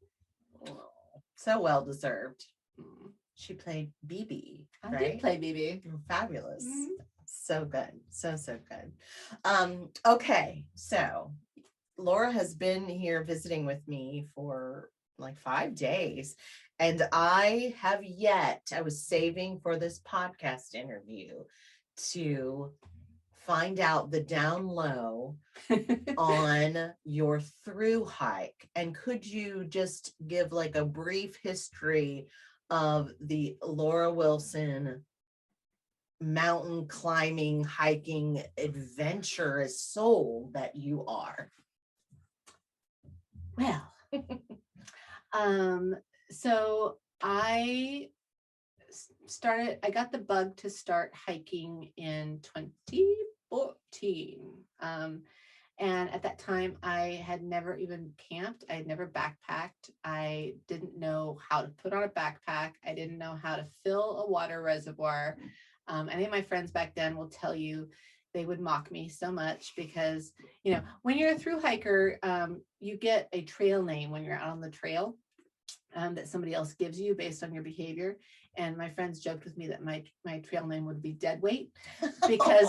Oh, so well deserved. She played BB. I did play BB. Fabulous. So good. So good. Okay. So Lora has been here visiting with me for like 5 days. And I was saving for this podcast interview to find out the down low on your through hike. And could you just give like a brief history of the Lora Wilson mountain climbing, hiking, adventurous soul that you are? Well, so I got the bug to start hiking in 2014. And at that time, I had never even camped. I had never backpacked. I didn't know how to put on a backpack. I didn't know how to fill a water reservoir. Any of my friends back then will tell you, they would mock me so much because, when you're a thru hiker, you get a trail name when you're out on the trail that somebody else gives you based on your behavior. And my friends joked with me that my trail name would be dead weight because,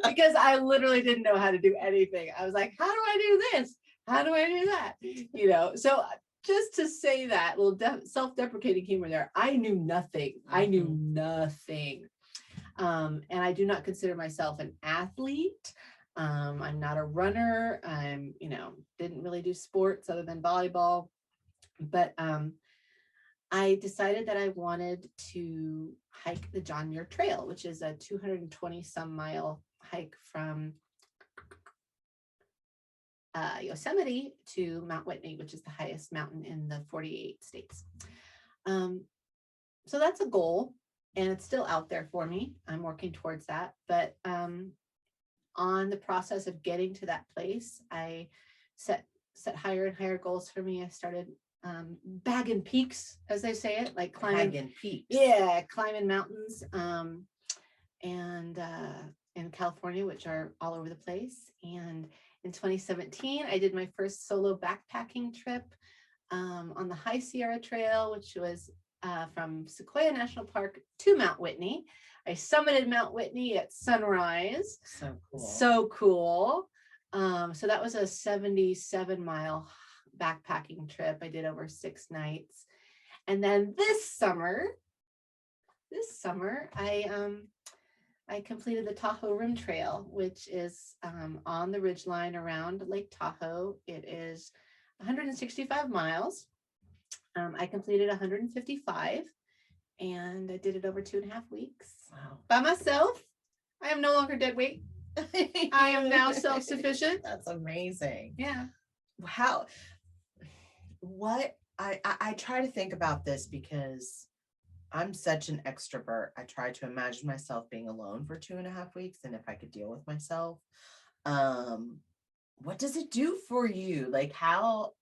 because I literally didn't know how to do anything. I was like, how do I do this? How do I do that? So just to say that little self-deprecating humor there, I knew nothing. And I do not consider myself an athlete. I'm not a runner. I'm, didn't really do sports other than volleyball. But I decided that I wanted to hike the John Muir Trail, which is a 220 some mile hike from Yosemite to Mount Whitney, which is the highest mountain in the 48 states. So that's a goal, and it's still out there for me. I'm working towards that. But on the process of getting to that place, I set higher and higher goals for me. I started bagging peaks, as they say it, like climbing. Bagging peaks. Yeah, climbing mountains, and in California, which are all over the place. And in 2017, I did my first solo backpacking trip on the High Sierra Trail, which was from Sequoia National Park to Mount Whitney. I summited Mount Whitney at sunrise. So cool. So cool. So that was a 77-mile backpacking trip I did over 6 nights. And then this summer, I completed the Tahoe Rim Trail, which is on the ridgeline around Lake Tahoe. It is 165 miles. I completed 155, and I did it over 2.5 weeks. Wow. By myself. I am no longer dead weight. I am now self-sufficient. That's amazing. Yeah. I try to think about this because I'm such an extrovert. I try to imagine myself being alone for 2.5 weeks, and if I could deal with myself. What does it do for you? Like how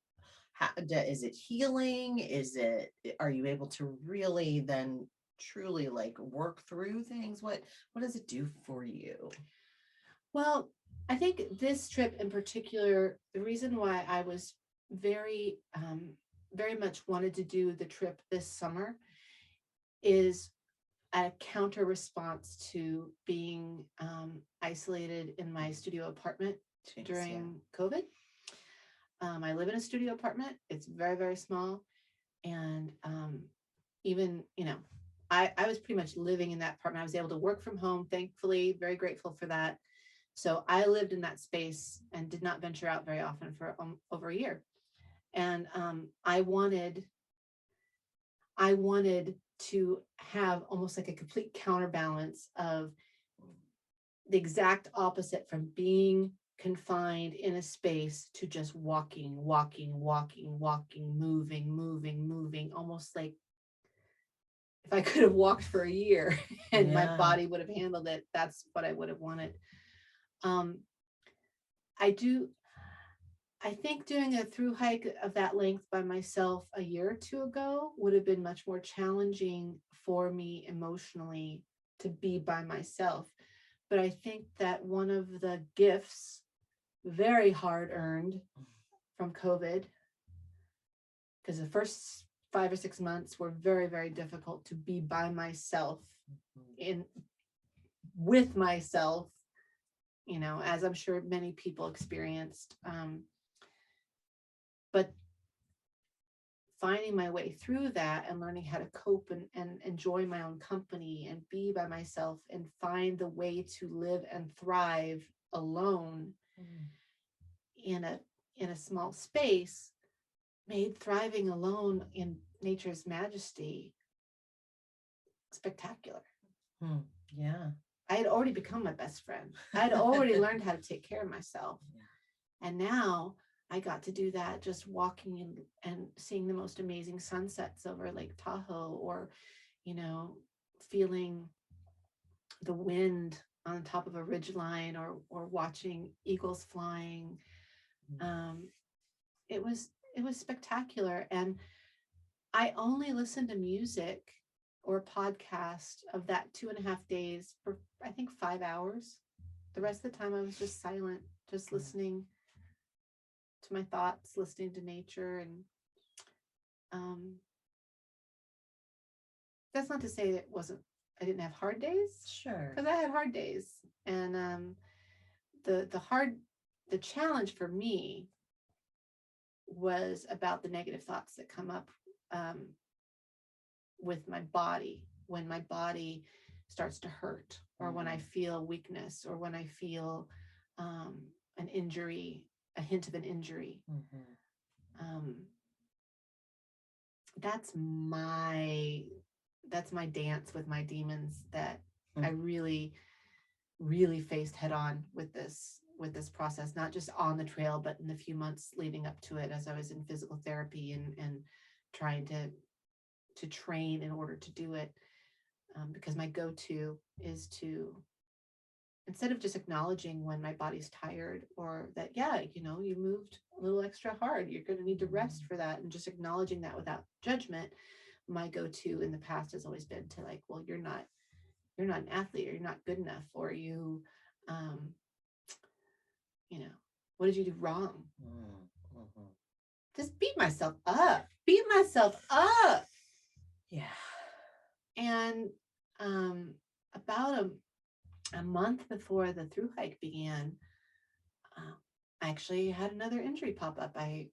is it healing? Are you able to really then truly like work through things? What does it do for you? Well, I think this trip in particular, the reason why I was very much wanted to do the trip this summer is a counter response to being isolated in my studio apartment during COVID. I live in a studio apartment. It's very, very small. And even, I was pretty much living in that apartment. I was able to work from home, thankfully, very grateful for that. So I lived in that space and did not venture out very often for over a year. And I wanted to have almost like a complete counterbalance of the exact opposite from being confined in a space to just walking, moving, almost like if I could have walked for a year and my body would have handled it, that's what I would have wanted. I think doing a through hike of that length by myself a year or two ago would have been much more challenging for me emotionally to be by myself. But I think that one of the gifts, very hard earned from COVID, because the first 5 or 6 months were very, very difficult to be by myself with myself, as I'm sure many people experienced. But finding my way through that and learning how to cope and enjoy my own company and be by myself and find the way to live and thrive alone in a small space made thriving alone in nature's majesty spectacular. Yeah. I had already become my best friend. I had already learned how to take care of myself. And now I got to do that just walking and seeing the most amazing sunsets over Lake Tahoe, or, feeling the wind on top of a ridgeline, or watching eagles flying. It was spectacular. And I only listened to music or podcast of that 2.5 days for, I think, 5 hours. The rest of the time I was just silent, just listening to my thoughts, listening to nature. And that's not to say I didn't have hard days. Sure. Because I had hard days. And the challenge for me was about the negative thoughts that come up with my body, when my body starts to hurt, or when I feel weakness, or when I feel an injury, a hint of an injury. That's my dance with my demons that I really, really faced head on with this process, not just on the trail, but in the few months leading up to it, as I was in physical therapy and trying to train in order to do it, because my go-to is to instead of just acknowledging when my body's tired, or that, yeah, you know, you moved a little extra hard, you're going to need to rest for that, and just acknowledging that without judgment, my go-to in the past has always been to like, well, you're not an athlete, or you're not good enough, or you you know, what did you do wrong? Just beat myself up. Yeah. And about a month before the through hike began, I actually had another injury pop up. I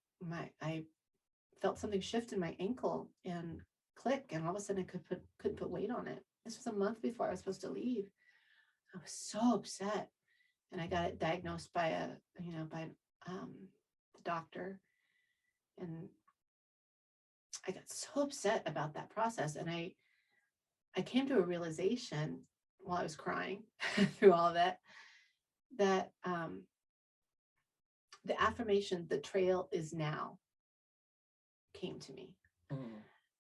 felt something shift in my ankle and click, and all of a sudden I couldn't put weight on it. This was a month before I was supposed to leave. I was so upset, and I got it diagnosed by the doctor, and I got so upset about that process. And I came to a realization while I was crying through all of it, that the affirmation, "the trail is now," came to me.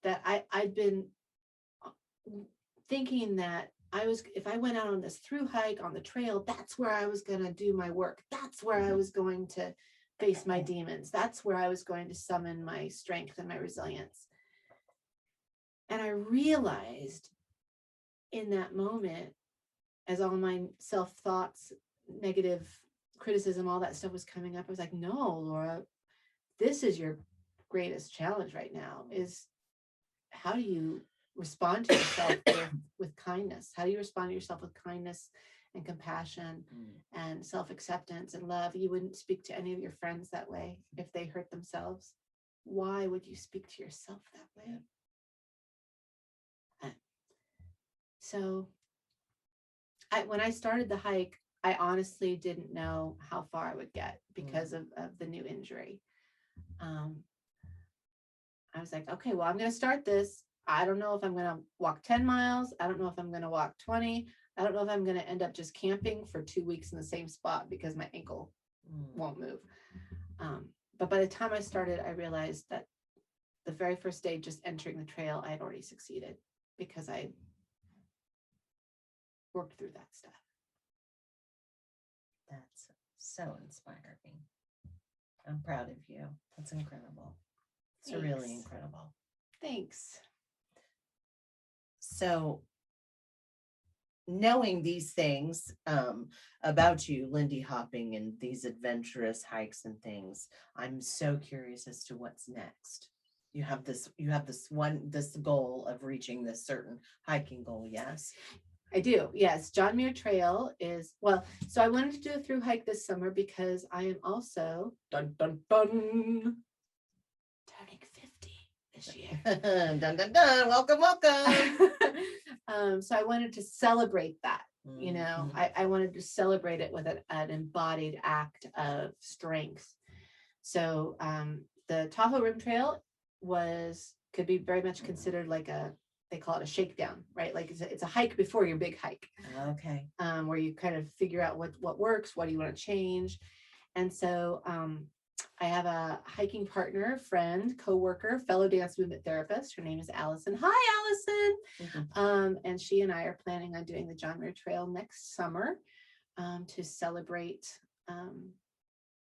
That I'd been thinking that if I went out on this through hike on the trail, that's where I was going to do my work. That's where I was going to face my demons. That's where I was going to summon my strength and my resilience. And I realized in that moment, as all my self-thoughts, negative criticism, all that stuff was coming up, I was like, no, Lora, this is your greatest challenge right now, is how do you respond to yourself with kindness? How do you respond to yourself with kindness and compassion and self-acceptance and love? You wouldn't speak to any of your friends that way if they hurt themselves. Why would you speak to yourself that way? So when I started the hike, I honestly didn't know how far I would get because of the new injury. I was like, okay, well, I'm going to start this. I don't know if I'm going to walk 10 miles. I don't know if I'm going to walk 20. I don't know if I'm going to end up just camping for 2 weeks in the same spot because my ankle won't move. But by the time I started, I realized that the very first day, just entering the trail, I had already succeeded because I worked through that stuff. That's so inspiring. I'm proud of you. That's incredible. It's really incredible. Thanks. So, knowing these things about you, Lindy hopping and these adventurous hikes and things, I'm so curious as to what's next. You have this goal of reaching this certain hiking goal, yes? I do, yes. John Muir Trail is, well, so I wanted to do a through hike this summer because I am also turning 50 this year. Dun dun dun, welcome. So I wanted to celebrate that. You know, I wanted to celebrate it with an embodied act of strength. So the Tahoe Rim Trail could be very much considered like they call it a shakedown, right? Like it's a hike before your big hike. Okay. Where you kind of figure out what works, what do you want to change. And so I have a hiking partner, friend, co-worker, fellow dance movement therapist. Her name is Allison. Hi, Allison. And she and I are planning on doing the John Muir Trail next summer to celebrate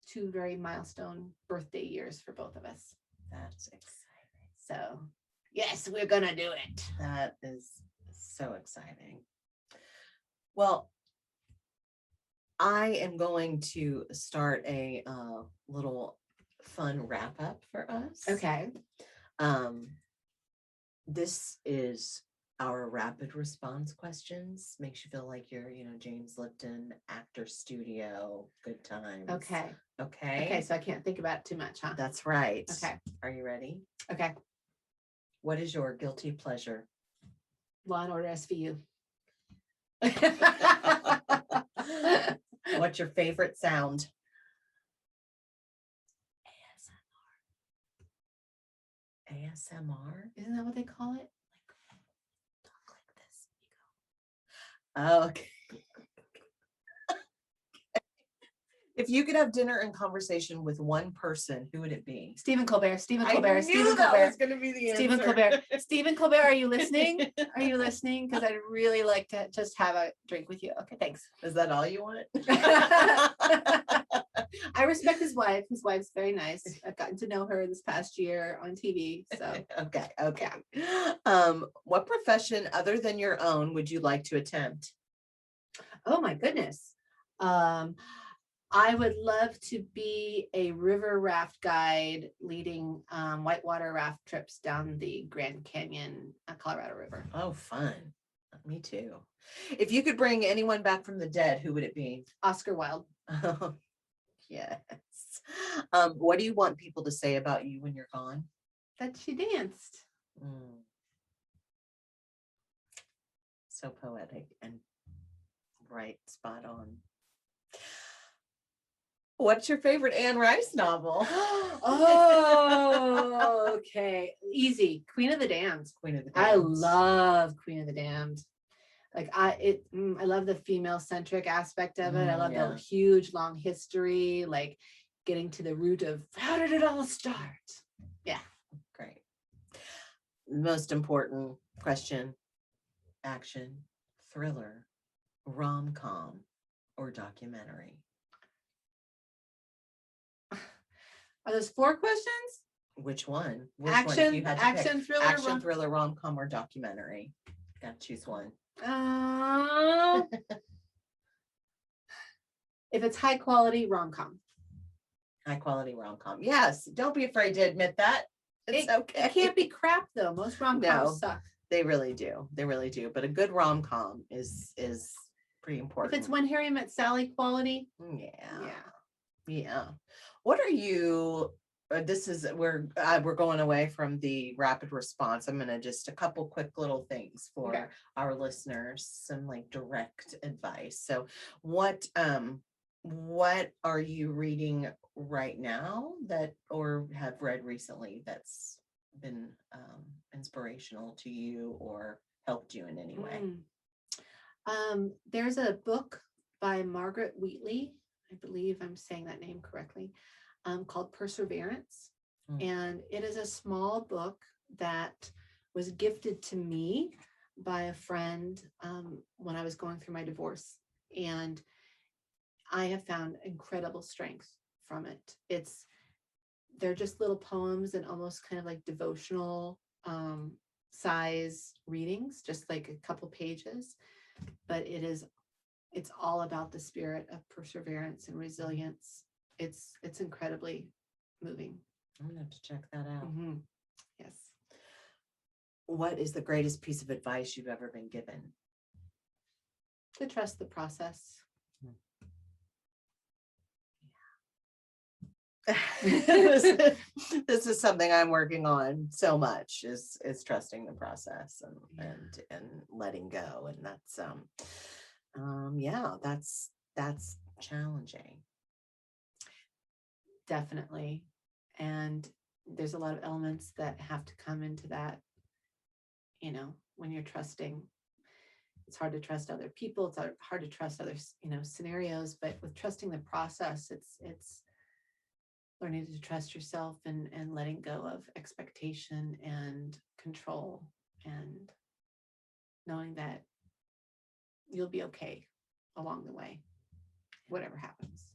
2 very milestone birthday years for both of us. That's exciting. So yes, we're gonna do it. That is so exciting. Well, I am going to start a little fun wrap up for us. Okay. This is our rapid response questions. Makes you feel like you're, James Lipton, actor studio, good times. Okay. Okay. So I can't think about it too much, huh? That's right. Okay. Are you ready? Okay. What is your guilty pleasure? Law and Order SVU. What's your favorite sound? ASMR? Isn't that what they call it? Like, talk like this. Oh, okay. If you could have dinner and conversation with one person, who would it be? Stephen Colbert, Stephen I Colbert, knew Stephen that Colbert. was going to be the Stephen answer. Colbert. Stephen Colbert, are you listening? Are you listening? Because I'd really like to just have a drink with you. Okay, thanks. Is that all you want? I respect his wife. His wife's very nice. I've gotten to know her this past year on TV. So Okay. What profession other than your own would you like to attempt? oh my goodness. I would love to be a river raft guide leading whitewater raft trips down the Grand Canyon, Colorado River. Oh, fun. Me too. If you could bring anyone back from the dead, who would it be? Oscar Wilde. Oh, yes. What do you want people to say about you when you're gone? That she danced. So poetic and right, spot on. What's your favorite Anne Rice novel? Oh, okay. Easy. Queen of the Damned. Queen of the I Damned. love Queen of the Damned. Like I love the female centric aspect of it. I love Yeah. the huge long history, like getting to the root of how did it all start? Great. Most important question: action, thriller, rom-com, or documentary? Are those 4 questions? Which one? Which one? If you Action, had to pick. action, thriller, Action, thriller, rom-com, or documentary? Gotta choose one. If it's high quality rom-com. High quality rom-com. Yes. Don't be afraid to admit that. It's okay. It can't be crap though. Most rom-coms No. suck. They really do. They really do. But a good rom-com is pretty important. If it's When Harry Met Sally quality, Yeah. Yeah. What are you? We're going away from the rapid response. I'm gonna just a couple quick little things for Okay. our listeners, some like direct advice. So, what are you reading right now that or have read recently that's been inspirational to you or helped you in any way? There's a book by Margaret Wheatley. I believe I'm saying that name correctly. Called Perseverance. And it is a small book that was gifted to me by a friend when I was going through my divorce. And I have found incredible strength from it. They're just little poems and almost kind of like devotional size readings, just like a couple pages. But it's all about the spirit of perseverance and resilience. It's incredibly moving. I'm gonna have to check that out. Yes. What is the greatest piece of advice you've ever been given? To trust the process. This is something I'm working on so much is trusting the process and letting go. And that's challenging. Definitely. And there's a lot of elements that have to come into that, when you're trusting. It's hard to trust other people. It's hard to trust other, scenarios, but with trusting the process, it's learning to trust yourself and letting go of expectation and control and knowing that you'll be okay along the way, whatever happens.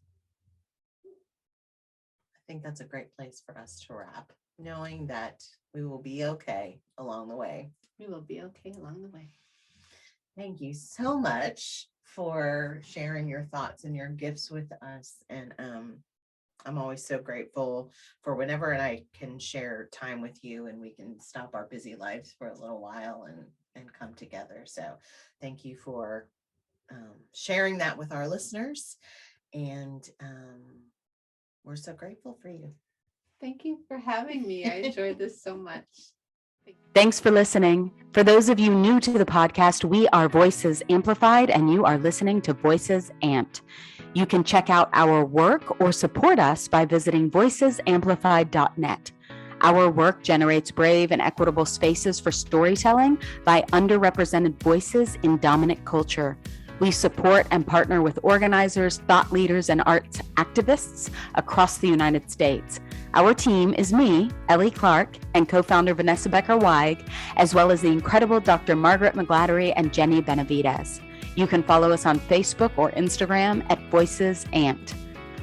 I think that's a great place for us to wrap, knowing that we will be okay along the way. We will be okay along the way. Thank you so much for sharing your thoughts and your gifts with us. And I'm always so grateful for whenever I can share time with you and we can stop our busy lives for a little while and come together. So thank you for sharing that with our listeners. And we're so grateful for you. Thank you for having me. I enjoyed this so much. Thanks for listening. For those of you new to the podcast, we are Voices Amplified, and you are listening to Voices Amped. You can check out our work or support us by visiting voicesamplified.net. Our work generates brave and equitable spaces for storytelling by underrepresented voices in dominant culture. We support and partner with organizers, thought leaders, and arts activists across the United States. Our team is me, Ellie Clark, and co-founder Vanessa Becker-Weig, as well as the incredible Dr. Margaret McGladdery and Jenny Benavides. You can follow us on Facebook or Instagram at Voices Amped.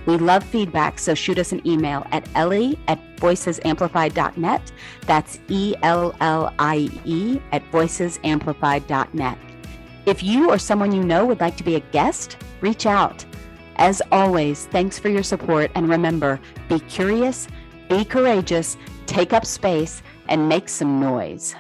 We love feedback, so shoot us an email at ellie@voicesamplified.net. That's ELLIE@voicesamplified.net. If you or someone you know would like to be a guest, reach out. As always, thanks for your support, and remember, be curious, be courageous, take up space, and make some noise.